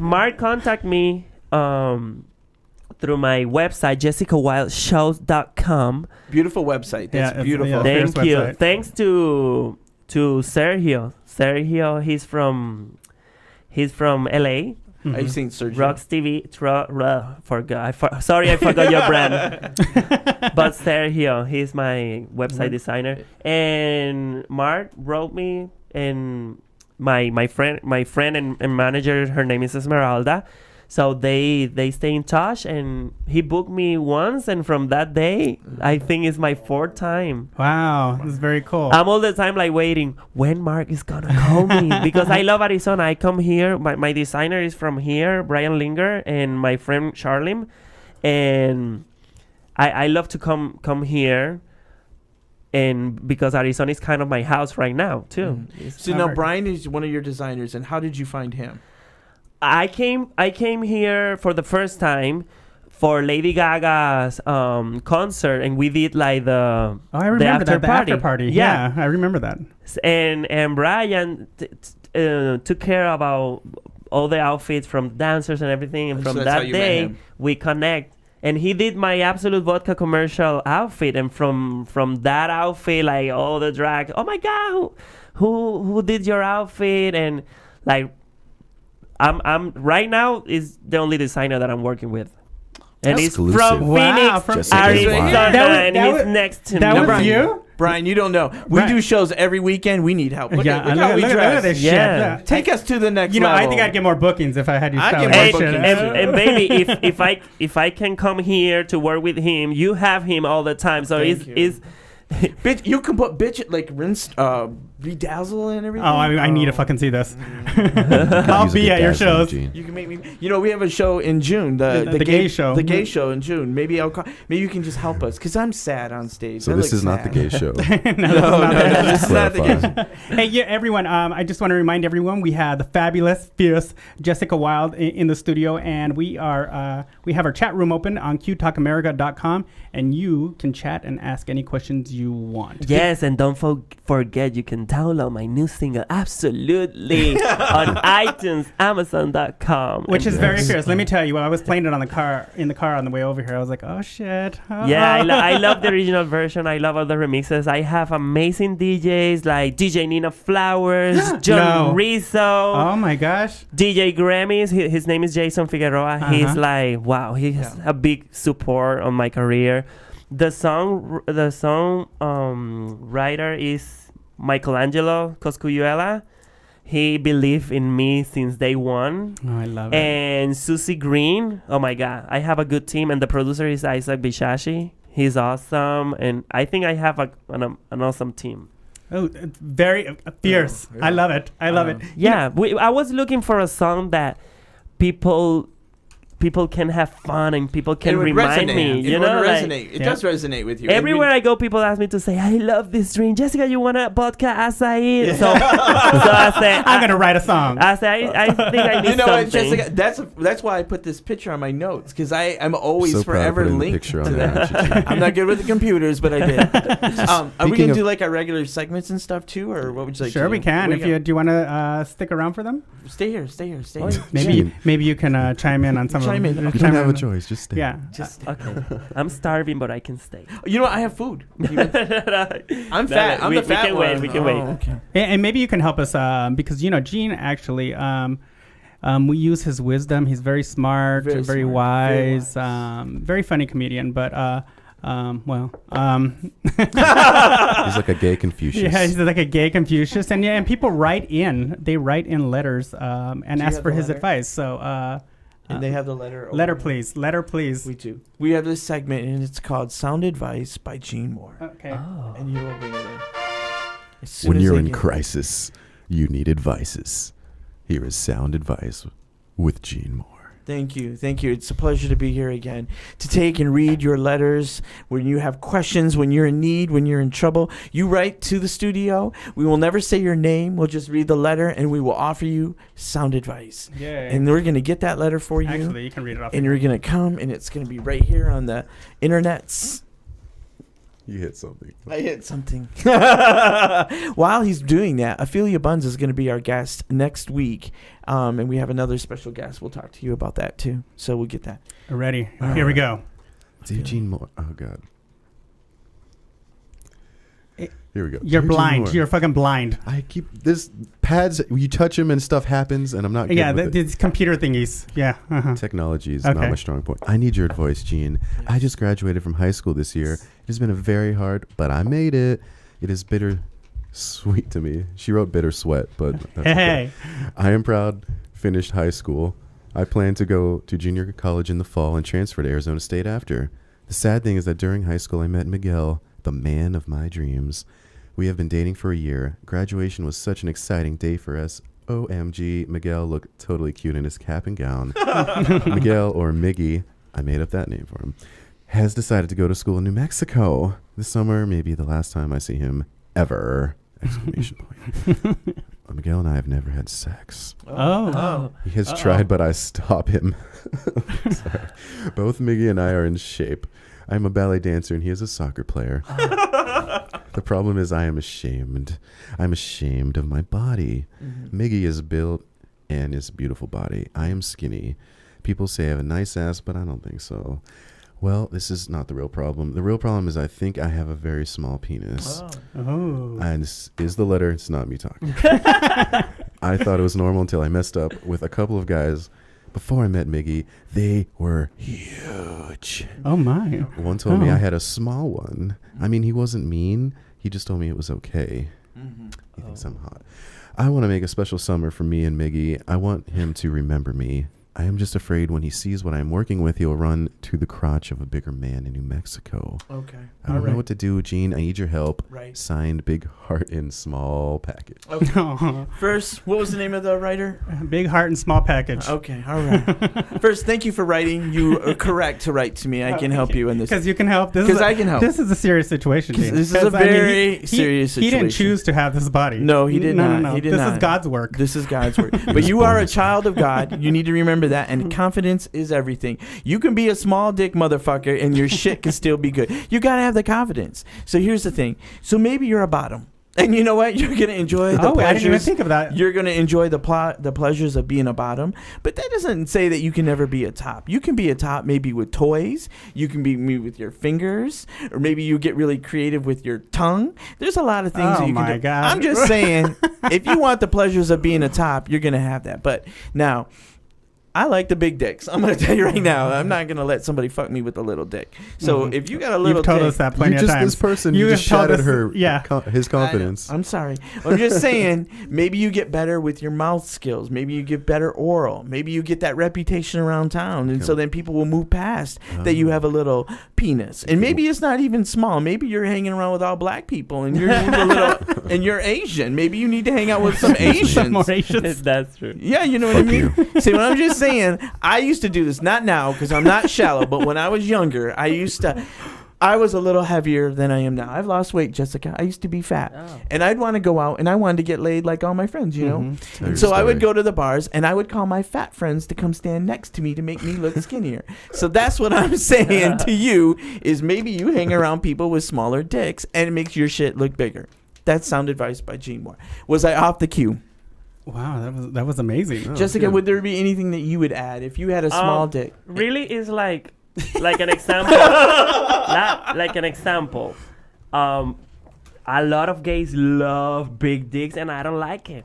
Mark contacted me through my website, jessicawildshows.com. Beautiful website. That's beautiful. Yeah, thank you. website. Thanks to Sergio. Sergio, he's from LA. I've seen Sergio. Rocks TV. Sorry, I forgot your brand. But Sergio, he's my website designer. And Mark wrote me, and my friend and manager, her name is Esmeralda. So they stay in touch, and he booked me once, and from that day, I think it's my 4th time. Wow, this is very cool. I'm all the time like waiting when Mark is gonna call me, because I love Arizona. I come here. My designer is from here, Brian Linger, and my friend Charlim, and I love to come here. And because Arizona is kind of my house right now too. So now Brian is one of your designers, and how did you find him? I came here for the first time for Lady Gaga's concert, and we did like the after party. Yeah, I remember that. And Brian took care about all the outfits from dancers and everything, and from that day we connect. And he did my Absolute Vodka commercial outfit, and from that outfit, like all the drag. Oh my God, who did your outfit? And like. I'm right now is the only designer that I'm working with, and he's from Phoenix, Arizona, and he's next to me. That was you, Brian. You don't know. We do shows every weekend. We need help. Look at this shit. Yeah. Take us to the next level. I think I'd get more bookings if I had you. And baby, if I can come here to work with him, you have him all the time. So it's bitch, you can put like rinse, bedazzle and everything. Oh, I need to fucking see this. I'll be at your shows. You can make me. We have a show in June. The gay show. The gay show in June. Maybe maybe you can just help us, because I'm sad on stage. So this is not the gay show. No, this is not the gay show. Hey, yeah, everyone. I just want to remind everyone we have the fabulous, fierce Jessica Wild in the studio, and we have our chat room open on QTalkAmerica.com, and you can chat and ask any questions you want. Yes, and don't forget you can download my new single absolutely on iTunes, Amazon.com. Which is And- very fierce. Let me tell you, when I was playing it in the car on the way over here, I was like, oh shit. Yeah, I love the original version. I love all the remixes. I have amazing DJs like DJ Nina Flowers, John No. Rizzo, Oh my gosh. DJ Grammys. His name is Jason Figueroa. He's Uh-huh. like, wow, he has Yeah. a big support on my career. The song writer is Michelangelo Coscuyuela. He believed in me since day one. Oh, I love it. And Susie Green, oh my God, I have a good team. And the producer is Isaac Bishashi. He's awesome. And I think I have an awesome team. Oh, it's very fierce. Oh, yeah. I love it. I love it. Yeah, I was looking for a song that people can have fun and people can It would remind resonate. me. It You would know, like, resonate. It Yeah. does resonate with you. everywhere I go, people ask me to say, "I love this drink, Jessica. You want a vodka acai?" So I say, I'm going to write a song. I say, I think I need You know what, something. Jessica? That's why I put this picture on my notes, because I'm always So proud of forever putting the linked picture to on there, that. aren't you, Gene? I'm not good with the computers, but I did. Are we Speaking gonna of- do like our regular segments and stuff too, or what would you like? Sure, to we do? can. What If you do, you want to stick around for them? stay here. Maybe Gene. you can chime in on some Chime of in. them. You don't have a choice. Just stay. Yeah. Just Okay, I'm starving, but I can stay. you know, what? I have food. I'm No, fat. I'm we the fat can one. wait, we can wait. Okay. And maybe you can help us because Gene actually we use his wisdom. He's very smart, Very very smart, wise, very wise. very funny comedian. But He's like a gay Confucius. yeah, he's like a gay Confucius, and people write in. They write in letters and Do you ask have for the his letter? advice. So And they have the letter. letter, over. please. Letter, please. We do. We have this segment, and it's called "Sound Advice" by Gene Moore, Okay. Oh. and you will bring it in. As soon When as you're they in get- crisis, you need advices. Here is sound advice with Gene Moore. Thank you. It's a pleasure to be here again, to take and read your letters when you have questions, when you're in need, when you're in trouble. You write to the studio. We will never say your name. We'll just read the letter, and we will offer you sound advice. Yeah. And we're going to get that letter for you, Actually, you can read it off. and you're going to come, and it's going to be right here on the internets. You hit something. I hit something. While he's doing that, Ophelia Buns is going to be our guest next week. And we have another special guest. We'll talk to you about that, too. So we'll get that. Ready? All Here we right. go. Dear Gene Moore. Oh, God. Here we go. You're Dear Gene blind. Moore, You're fucking blind. I keep this pads. You touch them and stuff happens, and I'm not good Yeah, with it. these computer thingies. Yeah. Uh-huh. Technology is Okay. not my strong point. I need your advice, Gene. I just graduated from high school this year. It has been a very hard, but I made it. It is bitter sweet to me. She wrote bitter sweat, but that's okay. Hey. I am proud. Finished high school. I plan to go to junior college in the fall and transfer to Arizona State after. The sad thing is that during high school, I met Miguel, the man of my dreams. We have been dating for a year. Graduation was such an exciting day for us. OMG, Miguel looked totally cute in his cap and gown. Miguel, or Miggy, I made up that name for him, has decided to go to school in New Mexico. This summer may be the last time I see him ever. Exclamation point. Miguel and I have never had sex. Oh. He has tried, but I stop him. Sorry. Both Miggy and I are in shape. I'm a ballet dancer and he is a soccer player. The problem is I am ashamed. I'm ashamed of my body. Miggy is built and his beautiful body. I am skinny. People say I have a nice ass, but I don't think so. Well, this is not the real problem. The real problem is I think I have a very small penis. Oh. And this is the letter. It's not me talking. I thought it was normal until I messed up with a couple of guys. Before I met Miggy, they were huge. Oh my. One told me Oh. I had a small one. I mean, he wasn't mean. He just told me it was okay. He thinks I'm hot. I want to make a special summer for me and Miggy. I want him to remember me. I am just afraid when he sees what I'm working with, he'll run to the crotch of a bigger man in New Mexico. Okay. I don't know what to do, Gene. I need your help. Right. Signed, big heart in small package. Oh. First, what was the name of the writer? Big heart and small package. Okay, all right. First, thank you for writing. You are correct to write to me. I can help you in this. Because you can help. This 'Cause is a- I can help. This is a serious situation. 'Cause Gene. this is a 'Cause, I mean, very serious He didn't situation. choose to have this body. No, he did not. No. He did this not. is God's work. This is God's word. But was you are born a child of God. You need to remember that. And confidence is everything. You can be a small dick motherfucker and your shit can still be good. You got to have the confidence. So here's the thing. So maybe you're a bottom. And you know what? You're gonna enjoy the Oh, I didn't even pleasures. think of that. You're gonna enjoy the pleasures of being a bottom. But that doesn't say that you can never be a top. You can be a top maybe with toys. You can be me with your fingers, or maybe you get really creative with your tongue. There's a lot of things Oh that you can my do. God. I'm just saying, if you want the pleasures of being a top, you're gonna have that. But now, I like the big dicks. I'm gonna tell you right now. I'm not gonna let somebody fuck me with a little dick. So if you got a little You've told dick, us that plenty You of just times. this person. You You just have told shattered us- her. yeah. His confidence. I'm sorry. I'm just saying, maybe you get better with your mouth skills. Maybe you get better oral. Maybe you get that reputation around town. And so then people will move past that you have a little penis. And maybe it's not even small. Maybe you're hanging around with all black people and you're a little, and you're Asian. Maybe you need to hang out with some Asians. More Asians. That's true. Yeah, you know what I mean? See, what I'm just saying, I used to do this, not now because I'm not shallow, but when I was younger, I was a little heavier than I am now. I've lost weight, Jessica. I used to be fat. Oh. And I'd want to go out and I wanted to get laid like all my friends, you know? Mhm. Tell your So I would story. go to the bars and I would call my fat friends to come stand next to me to make me look skinnier. So that's what I'm saying to you is maybe you hang around people with smaller dicks and it makes your shit look bigger. That's sound advice by Gene Moore. Was I off the cue? Wow, that was amazing. Oh, Jessica, good. would there be anything that you would add if you had a small dick? Really is like an example. like an example. A lot of gays love big dicks, and I don't like it.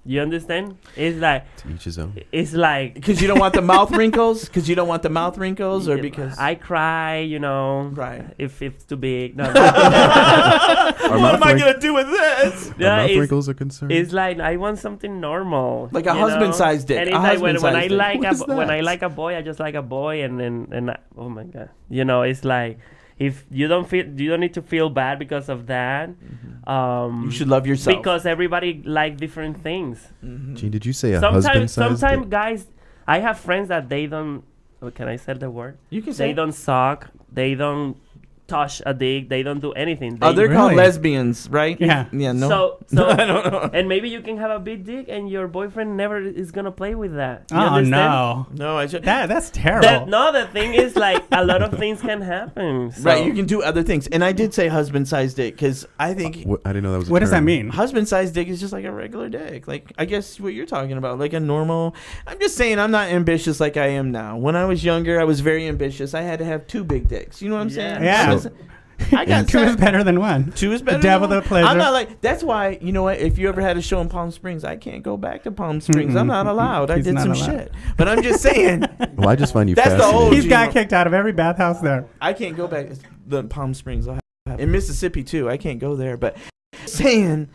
You understand? It's like To each his own. it's like Because you don't want the mouth wrinkles? Because you don't want the mouth wrinkles? Or because... I cry, you know, Right. if it's too big. No, Our What mouth am I wrink- going to do with this? our Yeah, mouth it's- wrinkles are concerned. It's like I want something normal, Like a you know? husband-sized dick, And a it's like when I husband-sized dick. like What is when I that? like a boy, I just like a boy, and I, oh my god, you know, it's like if you don't need to feel bad because of that. You should love yourself. Because everybody like different things. Gene, did you say a Sometimes husband-sized dick? guys, I have friends that they don't. Oh, can I say the word? You can say They don't suck. They don't touch a dick. They don't do anything. Oh, they're called Really? lesbians, right? Yeah. Yeah, no. So I don't know. and maybe you can have a big dick and your boyfriend never is gonna play with that. You Oh understand? no, No, I should. that's terrible. The thing is like a lot of things can happen. So. Right, you can do other things. And I did say husband-sized dick because I think What, I didn't know that was a What does that term. mean? husband-sized dick is just like a regular dick. Like, I guess what you're talking about, like a normal... I'm just saying I'm not ambitious like I am now. When I was younger, I was very ambitious. I had to have two big dicks. You know what I'm saying? Yeah. So, I got Two is set. better than one. Two is better. The devil, than the one. pleasure. I'm not like. That's why you know what? If you ever had a show in Palm Springs, I can't go back to Palm Springs. I'm not allowed. I He's did not some allowed. shit. But I'm just saying, Well, I just find you That's the fascinating. old- He's got Gene- kicked out of every bathhouse there. I can't go back to the Palm Springs. I'll have, in Mississippi too. I can't go there. But saying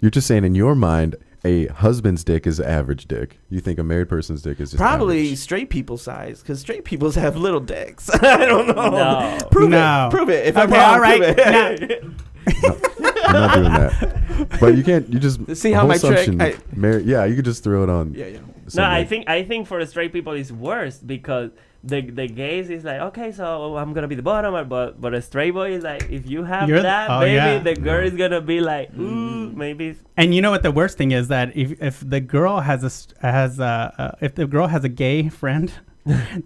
You're just saying in your mind, a husband's dick is average dick. You think a married person's dick is just probably average. straight people size because straight people's have little dicks. I don't know. No. Prove No. it. Prove it. If I'm Okay, wrong, all right. prove it. I'm not doing that. But you can't. You just See how whole my trick- assumption, yeah, you could just throw it on. Yeah, yeah. No, I somebody. think for the straight people it's worse because the gays is like, okay, so I'm gonna be the bottom, but a straight boy is like, if you have You're the- that, oh, baby, yeah. the girl is gonna be like, ooh, maybe. And you know what the worst thing is that if the girl has if the girl has a gay friend,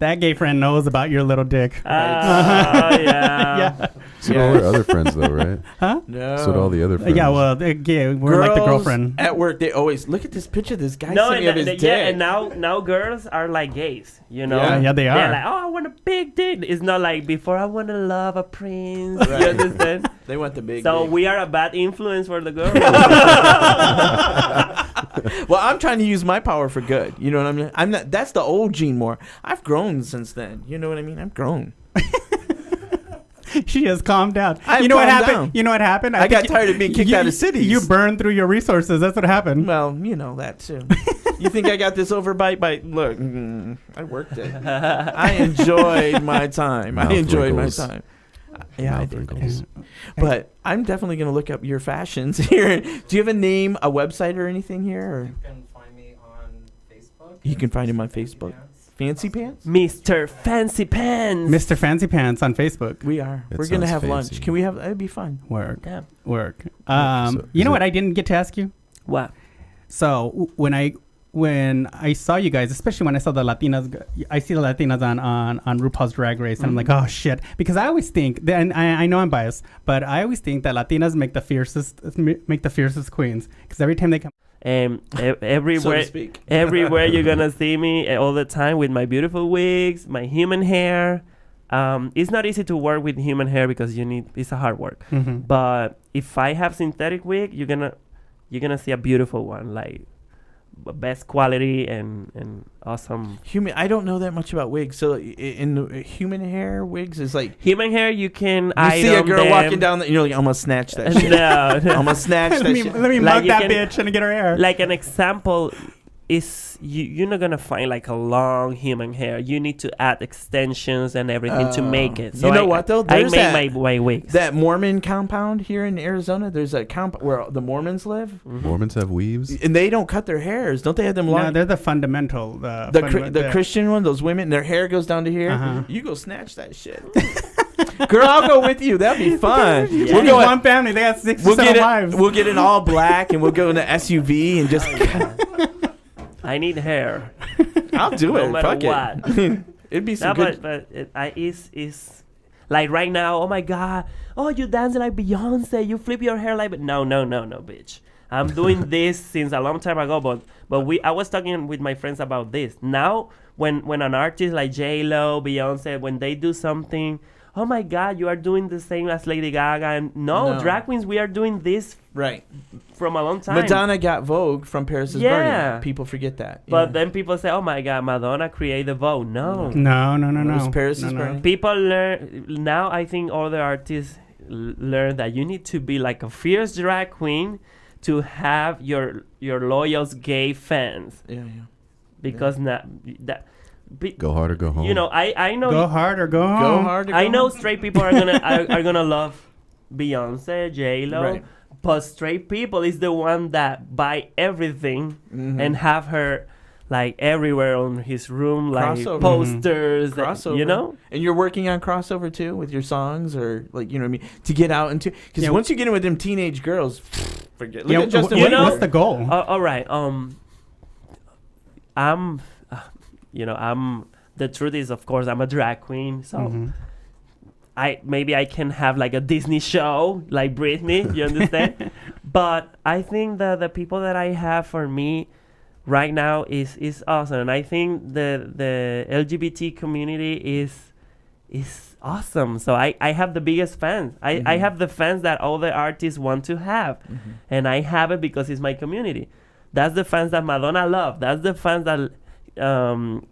that gay friend knows about your little dick. Yeah. Yeah. So do all their other friends, though, right? Huh? No. So do all the other friends. Yeah, well, they're gay. We're like the Girls girlfriend. at work. They always look at this picture. This guy No, sent me of his and, dick. yeah, and now girls are like gays, you know? Yeah. Yeah, they They're are. like, oh, I want a big dick. It's not like before I want to love a prince. Right. You understand? They want the big. So dick. we are a bad influence for the girls. Well, I'm trying to use my power for good. You know what I mean? I'm not. That's the old Gene Moore. I've grown since then. You know what I mean? I've grown. She has calmed down. I've You know what calmed happened? down. You know what happened? I got think tired of being kicked out of cities. You burned through your resources. That's what happened. Well, you know that too. You think I got this overbite by look? I worked it. I enjoyed my time. Mouth I enjoyed wrinkles. my time. Yeah, I Mouth did. wrinkles. But I'm definitely gonna look up your fashions here. Do you have a name, a website, or anything here? Or? You can find me on Facebook. You can find him on Facebook. Fancy Pants? Mr. Fancy Pants. Mr. Fancy Pants on Facebook. We are. That We're gonna sounds have fancy. lunch. Can we have? It'd be fun. Work. Yeah. Work. So You is know it- what I didn't get to ask you? What? So when when I saw you guys, especially when I saw the Latinas, I see the Latinas on RuPaul's Drag Race, and I'm like, oh shit, because I always think, and I know I'm biased, but I always think that Latinas make the fiercest queens, because every time they come. Everywhere, so to speak. everywhere you're gonna see me all the time with my beautiful wigs, my human hair. It's not easy to work with human hair because it's a hard work. Mm-hmm. But if I have synthetic wig, you're gonna see a beautiful one, like best quality and awesome. I don't know that much about wigs. So in the human hair wigs is like Human hair, you can you see a girl them. walking down and you're like, I'm gonna snatch that shit. No, I'm gonna snatch that shit. Let me Like mug you that can- bitch and get her hair. like an example is you're not gonna find like a long human hair. You need to add extensions and everything to make it. So You know I- what, though? I There's make my wigs. That Mormon compound here in Arizona, there's a compound where the Mormons live, Mormons have weaves. and they don't cut their hairs. Don't they have them long? No, they're the fundamental. The Christian one, those women, their hair goes down to here. Uh-huh. You go snatch that shit. Girl, I'll go with you. That'd be fun. Yeah. We'll go one family. They got 6 We'll or 7 get wives. it. We'll get it all black, and we'll go in the SUV and just. I need hair. I'll do No it. matter Fuck what. it. It'd be some No, good. but it's like right now. Oh my god! Oh, you dancing like Beyonce. You flip your hair like. But no, bitch. I'm doing this since a long time ago. But I was talking with my friends about this. Now, when an artist like J Lo, Beyonce, when they do something, oh my god, you are doing the same as Lady Gaga. And no, drag queens, we are doing this Right. from a long time. Madonna got Vogue from Paris is Yeah. Burning. People forget that. But Yeah. then people say, oh my god, Madonna created Vogue. No. No. It was Paris No, is no. Burning. People learn now. I think all the artists learn that you need to be like a fierce drag queen to have your loyal gay fans, Yeah. because Go hard or go home. you know I know Go hard or go home. Go hard. Or I go know home. straight people are gonna love Beyonce, J Lo, Right. but straight people is the one that buy everything Mhm. and have her like everywhere on his room, like Crossover. posters, Crossover. you know. And you're working on crossover too with your songs, or like, you know what I mean, to get out into, because Yeah. once you get in with them teenage girls, forget. Look Yeah, at Justin you what- know- what's the goal? All right. I'm, the truth is, of course, I'm a drag queen. So Mhm. I can have like a Disney show, like Britney. You understand? But I think that the people that I have for me right now is awesome, and I think the LGBT community is awesome. So I have the biggest fans. I have the fans that all the artists want to have, and I have it because it's my community. That's the fans that Madonna love. That's the fans that Kylie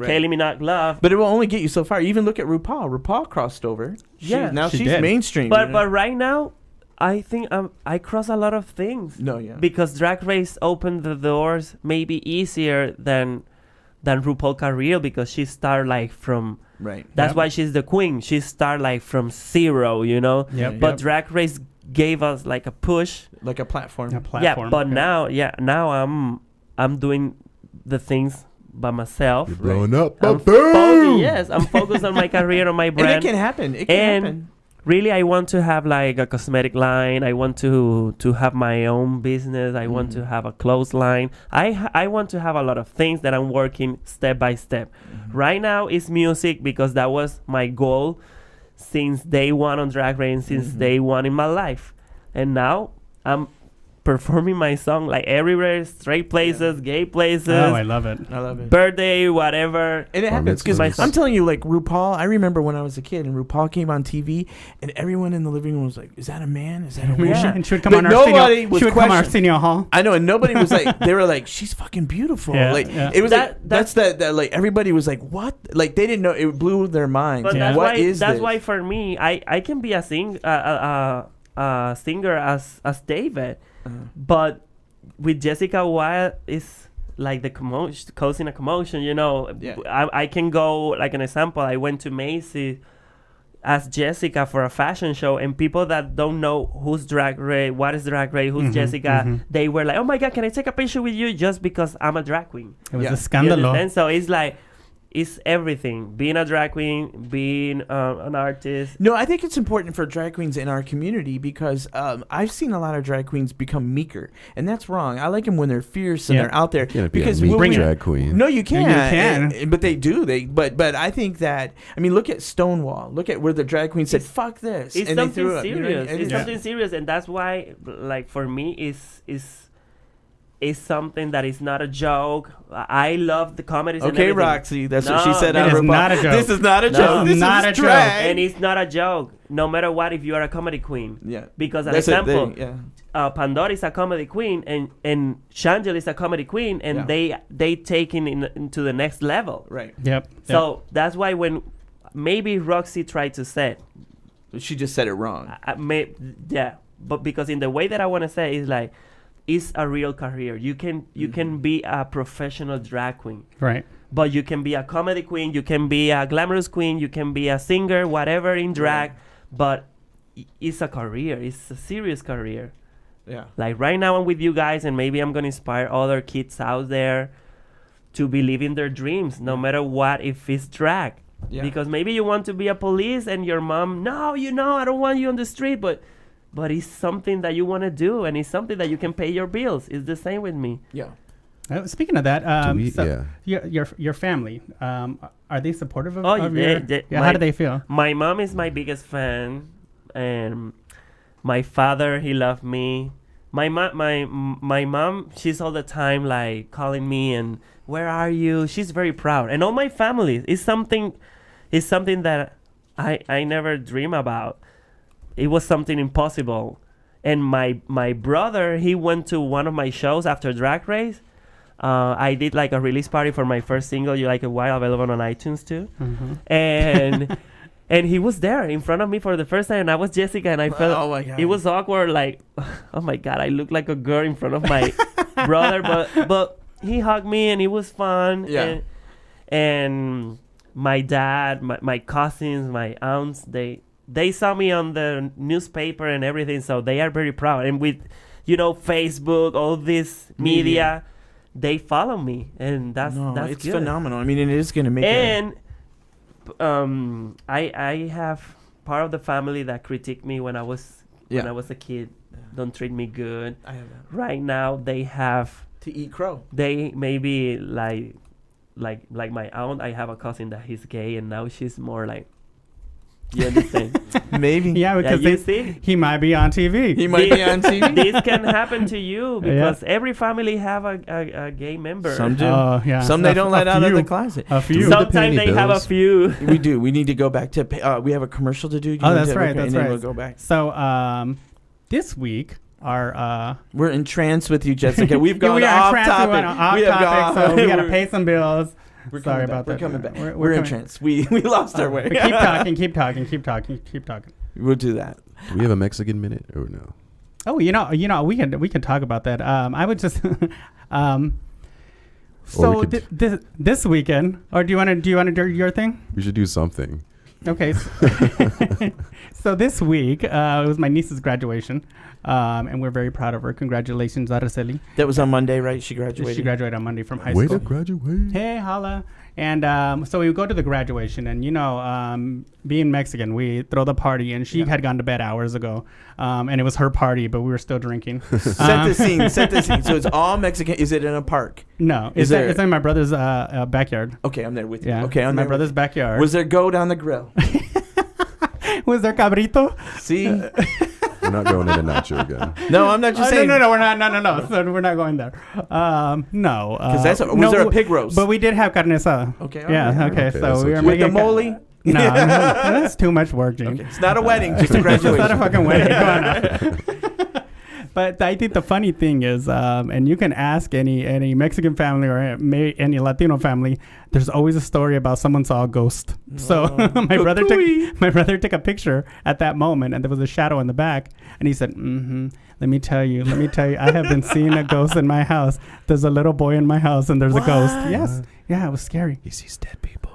Minogue love. But it will only get you so far. Even look at RuPaul. RuPaul crossed over. Yeah. Now She she's did. mainstream. But you know? but right now, I think I cross a lot of things. No, yeah. Because Drag Race opened the doors maybe easier than RuPaul career, because she started like from. Right. That's Yep. why she's the queen. She started like from zero, you know. Yep. But Drag Race gave us like a push. Like a platform. A platform. Yeah. But now I'm doing the things by myself. You're blowing up. I'm Boom! I'm focused on my career, on my And brand. it can happen. It can happen. Really, I want to have like a cosmetic line. I want to have my own business. I want to have a clothes line. I want to have a lot of things that I'm working step by step. Right now it's music, because that was my goal since day one on Drag Race, since day one in my life. And now I'm performing my song like everywhere, straight places, gay places, Oh, I love it. I love it. birthday, whatever. And it happens because mitzvahs. I'm telling you, like RuPaul. I remember when I was a kid and RuPaul came on TV, and everyone in the living room was like, "Is that a man? Is that a woman?" Yeah. And she would come But on nobody Arsenio. was She would come on questioning. Arsenio Hall. I know, and nobody was like, they were like, "She's fucking beautiful." Yeah, Like yeah. it was That- like that's that like everybody was like, "What?" Like they didn't know. It blew their minds. But Yeah. that's What why is that's this? why for me I can be a singer as David, but with Jessica Wilde is like the commotion, causing a commotion. You know, Yeah. I can go like an example. I went to Macy's as Jessica for a fashion show, and people that don't know who's Drag Race, what is Drag Race, who's Jessica, they were like, "Oh my God, can I take a picture with you?" Just because I'm a drag queen. It was Yeah. a You scandalo. And so it's like, it's everything. Being a drag queen, being an artist. No, I think it's important for drag queens in our community because I've seen a lot of drag queens become meeker, and that's wrong. I like them when they're fierce and they're out there. Can't be Because a meek when we- drag queen. No, you can't. can. But they do. But I think that look at Stonewall. Look at where the drag queen said, "Fuck this," It's and they something threw up. serious. And It's yeah. something serious, and that's why, like for me, is something that is not a joke. I love the comedies. and Okay, everything. Roxy, that's what she No, said. it on is her not a joke. This is not a No. joke. This Not is a joke. drag. And it's not a joke. No matter what, if you are a comedy queen, Yeah, because an that's it, example, yeah. Pandora is a comedy queen, and Shangela is a comedy queen, and they take it into the next level. Right. Yep. So that's why when maybe Roxy tried to say, She just said it wrong. but because in the way that I want to say is like, it's a real career. You can be a professional drag queen, Right. but you can be a comedy queen, you can be a glamorous queen, you can be a singer, whatever in drag, but it's a career. It's a serious career. Yeah. Like right now I'm with you guys, and maybe I'm gonna inspire other kids out there to believe in their dreams, no matter what, if it's drag. Yeah. Because maybe you want to be a police and your mom, no, I don't want you on the street, but it's something that you want to do, and it's something that you can pay your bills. It's the same with me. Yeah. Speaking of that, yeah. your family, are they supportive of, Oh, of yeah, your? How do they feel? My mom is my biggest fan, and my father, he loved me. My mom, she's all the time like calling me and where are you? She's very proud, and all my family is something that I never dream about. It was something impossible, and my brother, he went to one of my shows after Drag Race. I did like a release party for my first single, You Like It Wild, available on iTunes too, and. And he was there in front of me for the first time, and I was Jessica, and I felt Oh my God. it was awkward. Like, oh my God, I look like a girl in front of my brother, but he hugged me, and it was fun. Yeah. And my dad, my cousins, my aunts, they saw me on the newspaper and everything, so they are very proud. And with, Facebook, all this media, they follow me, and that's it's good. phenomenal. It is going to make And I have part of the family that critiqued me when I was a kid. Don't treat me good. I have that. Right now they have To eat crow. they maybe like my aunt. I have a cousin that he's gay, and now she's more like, you understand? Maybe. Yeah, because you see? he might be on TV. He might be on TV. This can happen to you because every family have a gay member. Some do. Oh, yeah. Some they don't let out of few. the closet. A few. Some- Sometimes penny they have a bills. few. We do. We need to go back to. We have a commercial to do. Do you Oh, want that's to- right. okay, That's and then right. We'll go back. So, this week, our We're entranced with you, Jessica. We've yeah, gone we are off tranced, topic. we went off We have topic, gone- so we gotta pay some bills. We're Sorry coming back. about We're that. coming back. We're We're coming- entranced. We lost our way. But keep talking, keep talking, keep talking, keep talking. We'll do that. Do we have a Mexican minute or no? Oh, we can talk about that. I would just so we could- this weekend, or do you want to do your thing? We should do something. Okay. So this week, it was my niece's graduation, and we're very proud of her. Congratulations, Araceli. That was on Monday, right? She graduated. She graduated on Monday from high Way school. to graduate. Hey, holla. And so we go to the graduation, and being Mexican, we throw the party, and she had gone to bed hours ago, and it was her party, but we were still drinking. Set the scene. Set the scene. So it's all Mexican. Is it in a park? No, Is there- it's in my brother's backyard. Okay, I'm there with you. Yeah, Okay, I'm my there. brother's backyard. Was there goat on the grill? Was there cabrito? See? We're not going into nacho again. No, I'm not just saying. No, we're not. No. So we're not going there. No, Because was there a pig roast? But we did have carne asada. Okay. all Yeah. right. Okay. Okay, So that's we were okay. With the making mole? No, that's too much work, Gene. Okay. It's not a wedding, just a graduation. It's not a fucking wedding. Come on now. But I think the funny thing is, and you can ask any Mexican family or any Latino family, there's always a story about someone saw a ghost. So my brother took a picture at that moment, and there was a shadow in the back, and he said, let me tell you, I have been seeing a ghost in my house. There's a little boy in my house, and there's a ghost. Yes. Yeah, it was scary. He sees dead people.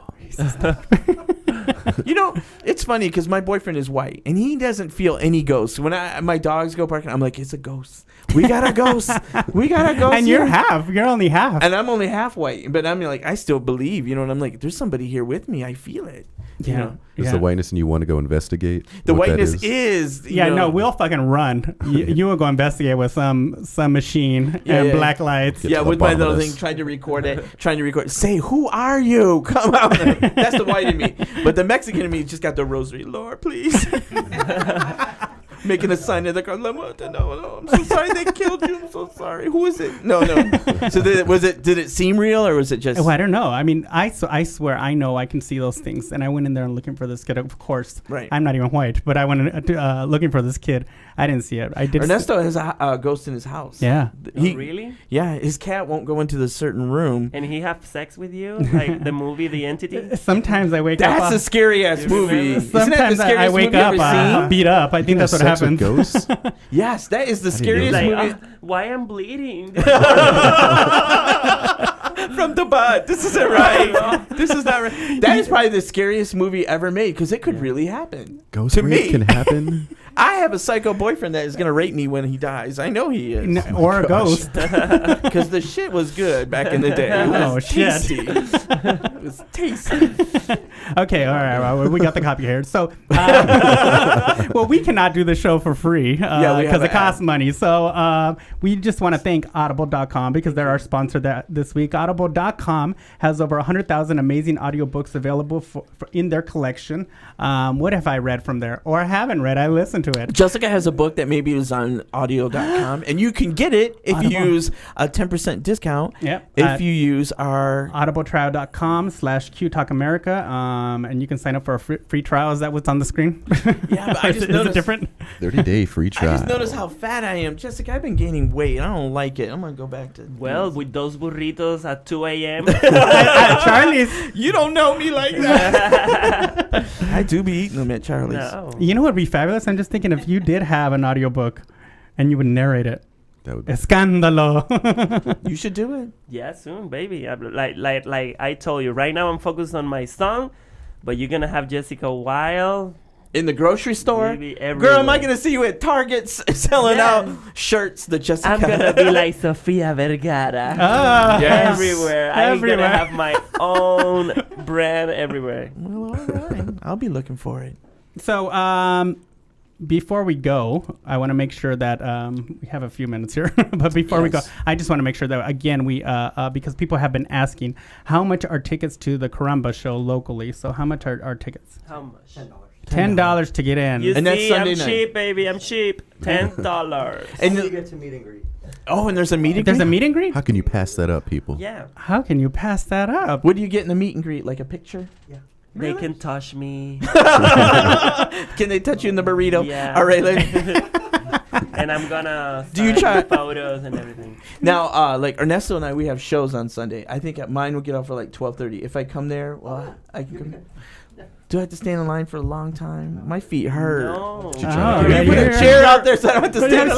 You know, it's funny because my boyfriend is white and he doesn't feel any ghosts. When my dogs go barking, I'm like, it's a ghost. We got a ghost. We got a ghost. And you're half. You're only half. And I'm only half white, but I'm like, I still believe, you know, and I'm like, there's somebody here with me. I feel it. You know? Is the whiteness and you want to go investigate? The what that whiteness is Yeah, you know, no, we'll fucking run. You will go investigate with some machine and black lights. Get yeah, to the with my bottom of little this. thing, trying to record it. Say, who are you? Come out. That's the white in me. But the Mexican in me just got the rosary. Lord, please. Making a sign of the car. No, I'm so sorry they killed you. I'm so sorry. Who is it? No. So did it seem real or was it just? Oh, I don't know. I mean, I swear I know I can see those things. And I went in there and looking for this kid. Of course, Right. I'm not even white, but I went looking for this kid. I didn't see it. I did. Ernesto has a ghost in his house. Yeah. Really? Yeah, his cat won't go into the certain room. And he have sex with you, like the movie The Entity? Sometimes I wake up. That's a scary ass You movie. remember? Isn't that the Sometimes I scariest wake movie up you ever seen? beat up. I think that's what Sex with happens. ghosts? Yes, that is the I didn't know scariest Like, movie. why I'm bleeding? From the butt. This isn't right. This is not right. That is probably the scariest movie ever made because it could really happen. Ghost To rape me. can happen? I have a psycho boyfriend that is going to rape me when he dies. I know he is. Or a ghost. Because the shit was good back in the day. It was Oh, shit. tasty. It was tasty. Okay, all right. Well, we got the copy here. So, well, we cannot do the show for free Yeah, we have because an it costs money. So we just want to thank Audible.com because they're our sponsor this week. Audible.com has over 100,000 amazing audiobooks available for in their collection. What have I read from there? Or I haven't read. I listened to it. Jessica has a book that maybe is on audio.com, and you can get it if you Audible. use a 10% discount. Yep. If you use our audibletrial.com/QTalkAmerica, and you can sign up for a free trial. Is that what's on the screen? Yeah, but I just is it noticed- different? 30-day free I trial. just noticed how fat I am. Jessica, I've been gaining weight. I don't like it. I'm going to go back to... Well, with those burritos at 2 a.m. Charlie's. You don't know me like that. I do be eating them at Charlie's. No. You know what would be fabulous? I'm just thinking if you did have an audiobook and you would narrate it. That would be Escándalo. You should do it. Yeah, soon, baby. Like I told you, right now I'm focused on my song, but you're gonna have Jessica Wilde. In the grocery store? Maybe Girl, am I everywhere. going to see you at Target selling Yeah. out shirts that Jessica... I'm gonna be like Sofia Vergara. Ah, Yes. Everywhere. I'm Everywhere. gonna have my own brand everywhere. Well, all right. I'll be looking for it. So, before we go, I want to make sure that we have a few minutes here. But before we go, Yes. I just want to make sure that, again, we because people have been asking, how much are tickets to the Caramba show locally? So how much are tickets? How much? $10 to get in. You And that's see, Sunday I'm night. cheap, baby. I'm cheap. $10. And You get to meet and greet. oh, and there's a meet and There's greet? a meet and greet? How can you pass that up, people? Yeah. How can you pass that up? What do you get in the meet and greet? Like a picture? Yeah. They Really? can touch me. Can they touch you in the burrito? Yeah. All right, lady. And I'm gonna Do you sign try- photos and everything. Now, like Ernesto and I, we have shows on Sunday. I think mine will get off for like 12:30. If I come there, well, I can come. Do I have to stand in line for a long time? My feet hurt. No. You're trying Oh, to Can get you put in a chair out there so I don't have to So stand in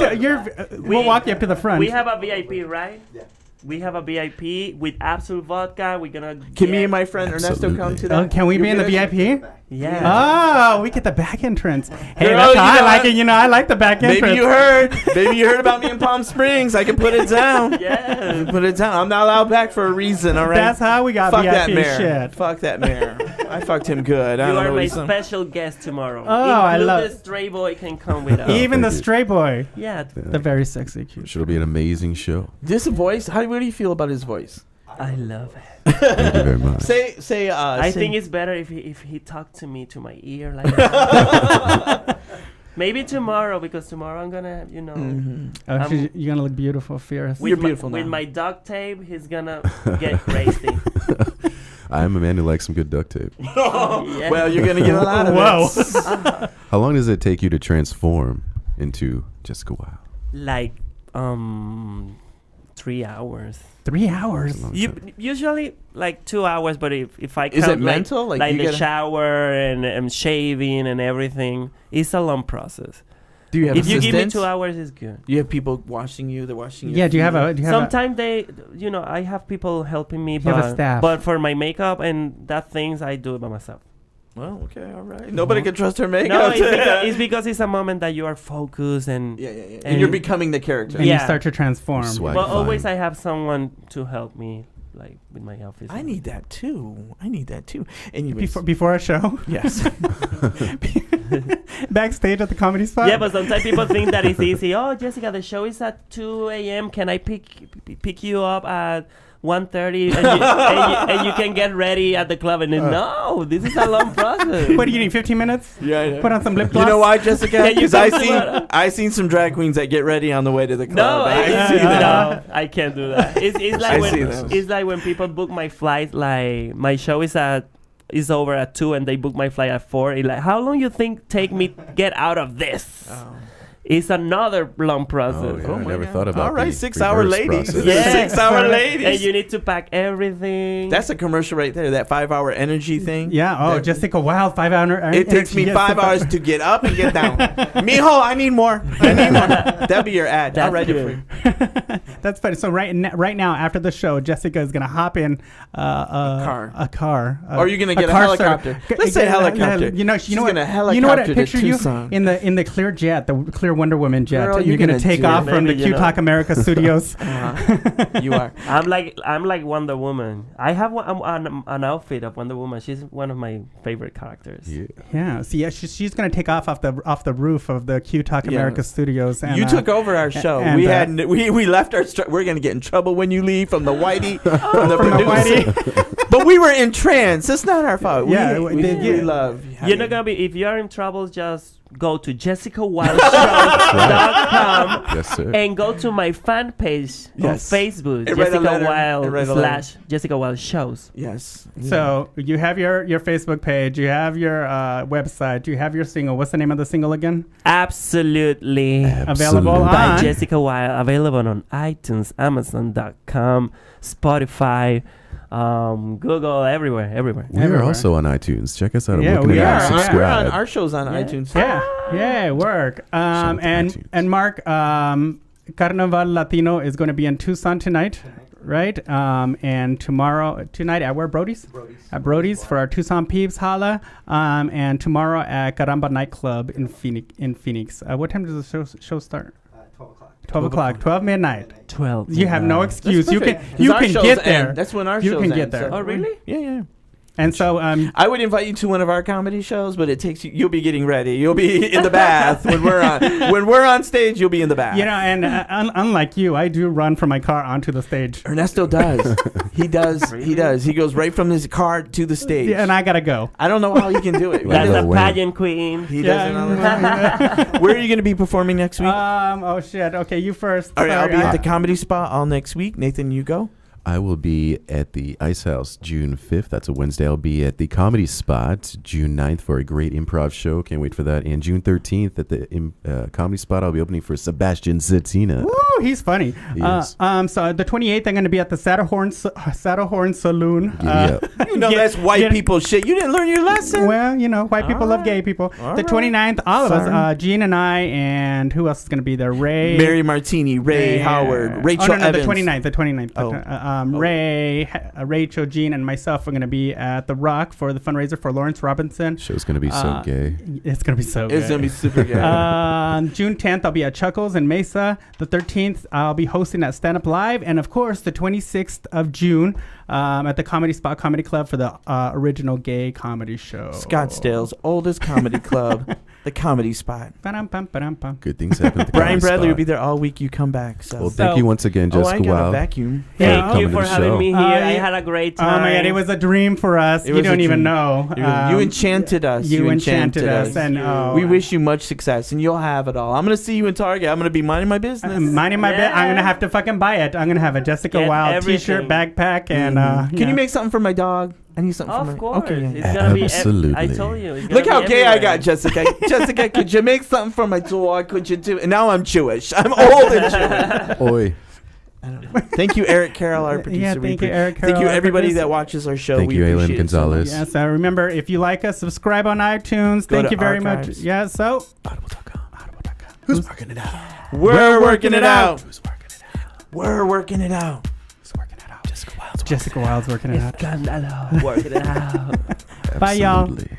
line? we'll walk you up to the front. We have a VIP, right? Yeah. We have a VIP with absolute vodka. We're gonna Can me get- and my friend Ernesto come to that? Can we You be in the get it? VIP? Yeah. Oh, we get the back entrance. Hey, Girl, that's you how I know like what? it. You know, I like the back entrance. Maybe you heard. Maybe you heard about me in Palm Springs. I can put it down. Yeah. Put it down. I'm not allowed back for a reason. All right. That's how we got Fuck VIP that mayor. shit. Fuck that mayor. I fucked him good. I You don't are know what my he's on. special guest tomorrow. Oh, I Include love- the stray boy can come with us. Even the thank you. stray boy. Yeah. The very sexy cute. Sure, it'll be an amazing show. This voice. What do you feel about his voice? I love it. Thank you very much. Say. I say- think it's better if he talked to me to my ear like that. Maybe tomorrow, because tomorrow I'm gonna, Mhm. Oh, you're gonna look beautiful, fierce. You're beautiful with now. my duct tape. He's gonna get crazy. I'm a man who likes some good duct tape. Yeah. Well, you're gonna get a lot of Whoa. it. How long does it take you to transform into Jessica Wilde? like 3 hours. 3 hours. Usually like 2 hours, but if I Is count it mental? Like, like you the gotta- shower and shaving and everything, it's a long process. Do you have If you give me assistants? 2 hours, it's good. You have people washing you. They're washing you. Yeah. Do you have a? Do you have Sometimes I have people helping me, You have a staff. but for my makeup and that things, I do it by myself. Well, okay, all right. Nobody can trust her makeup. No, it's a moment that you are focused and And you're becoming the character. And you Yeah. start to transform. Swag. well, fine. always I have someone to help me, like with my outfits. I need that too. And you Before a show, yes. backstage at the comedy spot. Yeah, but sometimes people think that it's easy. Oh, Jessica, the show is at 2 a.m. Can I pick you up at 1:30 and you can get ready at the club? And then, no, this is a long process. What do you need? 15 minutes? Yeah, I know. Put on some lip gloss. You know why, Jessica? Can you Because come to I seen some drag queens that get ready on the way to the No, club. I see that. no, I can't do that. It's I like see when them. it's like when people book my flight. Like my show is over at 2 and they book my flight at 4. It's like, how long you think take me get out of this? Oh. It's another long process. Oh, yeah. Oh I my never God. thought about All right, the 6-hour reverse ladies. process. Yeah. 6-hour ladies. And you need to pack everything. That's a commercial right there. That 5-hour energy thing. Yeah. Oh, That- Jessica Wilde, 5 hour. It takes me 5 hours to get up and get down. Mijo, I need more. That'll be your ad. I'll That's write it good. for you. That's funny. So right now, after the show, Jessica is gonna hop in car. a car. Or are you gonna get a car helicopter? Let's say helicopter. You know She's what? gonna You know what I helicopter to picture you Tucson. in the clear jet, the clear Wonder Woman jet. Girl, and you're you're gonna gonna take do off it. from the Maybe, Q you know. Talk America studios. You are. I'm like Wonder Woman. I have an outfit of Wonder Woman. She's one of my favorite characters. Yeah. Yeah. See, yeah, she's gonna take off the roof of the Q Talk Yeah. America studios. And, You took over our show. and, We left our. We're gonna get in trouble when you leave from the Whitey, from the from the producer. But we were in trance. It's not our fault. Yeah, we yeah. love. You're not gonna be if you are in trouble. Just go to jessicawildshow.com Yes, sir. and go to my fan page on Yes. Facebook, And write a Jessica letter. And write a Wild / Jessica Wild Shows. Yes. So you have your Facebook page, you have your website, you have your single. What's the name of the single again? Absolutely. Available By on Jessica Wild, available on iTunes, Amazon.com, Spotify, Google, everywhere. We are everywhere. also on iTunes. Check us out. Yeah, Workin' we It are. Out. Yeah. We're on Subscribe. our show's on Yeah. iTunes. Yeah, work. out to iTunes. And Mark, Carnaval Latino is going to be in Tucson tonight, right? And tonight at where? Brody's? At Brody's for our Tucson peeps, holla. And tomorrow at Caramba Nightclub in Phoenix. What time does the show start? 12 o'clock. 12 midnight. 12. You have no That's excuse. You perfect. can 'Cause our shows get there. end. That's when our You shows can end, get there. so- Oh, really? Yeah. And so I would invite you to one of our comedy shows, but it takes you. You'll be getting ready. You'll be in the bath when we're on. When we're on stage, you'll be in the bath. you know, and unlike you, I do run from my car onto the stage. Ernesto does. He does. Really? He does. He goes right from his car to the stage. Yeah, and I gotta go. I don't know how he can do it. Like That's Lil a Wayne. pageant queen. He Yeah, does it all the time. Where are you going to be performing next week? Oh shit. Okay, you first. All right, I'll be Sorry, at the Comedy Spot all next week. Nathan, you go. I will be at the Ice House June 5th. That's a Wednesday. I'll be at the Comedy Spot June 9th for a great improv show. Can't wait for that. And June 13th at the Comedy Spot, I'll be opening for Sebastian Zatina. Woo, he's funny. He is. So the 28th, I'm going to be at the Saddlehorn Saloon. Giddy up. You know Get- that's white get- people shit. You didn't learn your lesson. Well, you know, white people love gay people. All The right. 29th, all of Sorry. us, Gene and I, and who else is going to be there? Ray. Mary Martini, Ray Howard, Rachel oh, no, Evans. the 29th. Oh. Ray, Rachel, Gene, and myself are going to be at The Rock for the fundraiser for Lawrence Robinson. Show's going to be so gay. It's going to be so good. It's gonna be super good. June 10th, I'll be at Chuckles in Mesa. The 13th, I'll be hosting at Stand Up Live. And of course, the 26th of June at the Comedy Spot Comedy Club for the original gay comedy show. Scottsdale's oldest comedy club, the Comedy Spot. Ba-dum-bum-ba-dum-bum. Good things happen at the Brian Comedy Bradley Spot. will be there all week. You come back. So. Well, thank you once again, oh, I Jessica got a Wild. vacuum. Yeah, Thank you coming to for the having show. me here. I yeah. had a great Oh time. my God, it was a dream for us. It You was a don't even dream. know. You enchanted us. You enchanted us. And we wish you much success, and you'll have it all. I'm gonna see you in Target. I'm gonna be minding my business. minding my bit. I'm Yeah. gonna have to fucking buy it. I'm gonna have a Jessica Get Wild everything. T-shirt, backpack, and Can you make something for my dog? I need something Of for my course. Okay. yeah. It's gonna be. Absolutely. I told you. It's gonna Look be how gay I everywhere. got, Jessica. Jessica, could you make something for my dog? Could you do? And now I'm Jewish. I'm old and Jewish. Oi. I don't know. Thank you, Eric Carroll, our producer. Yeah, We thank you, appre- Eric Thank you, Carroll, our everybody producer. that watches our show. Thank we you, Alan appreciate it so much. Gonzalez. Yes, remember, if you like us, subscribe on iTunes. Go Thank to you very much. archives. Yeah, so Audible.com. Who's working it out? We're working it out. Who's working it out? We're working it out. Who's working it out? Jessica Wild's Jessica Wild's working it out. Escándalo. Working it out. Bye, y'all. Absolutely.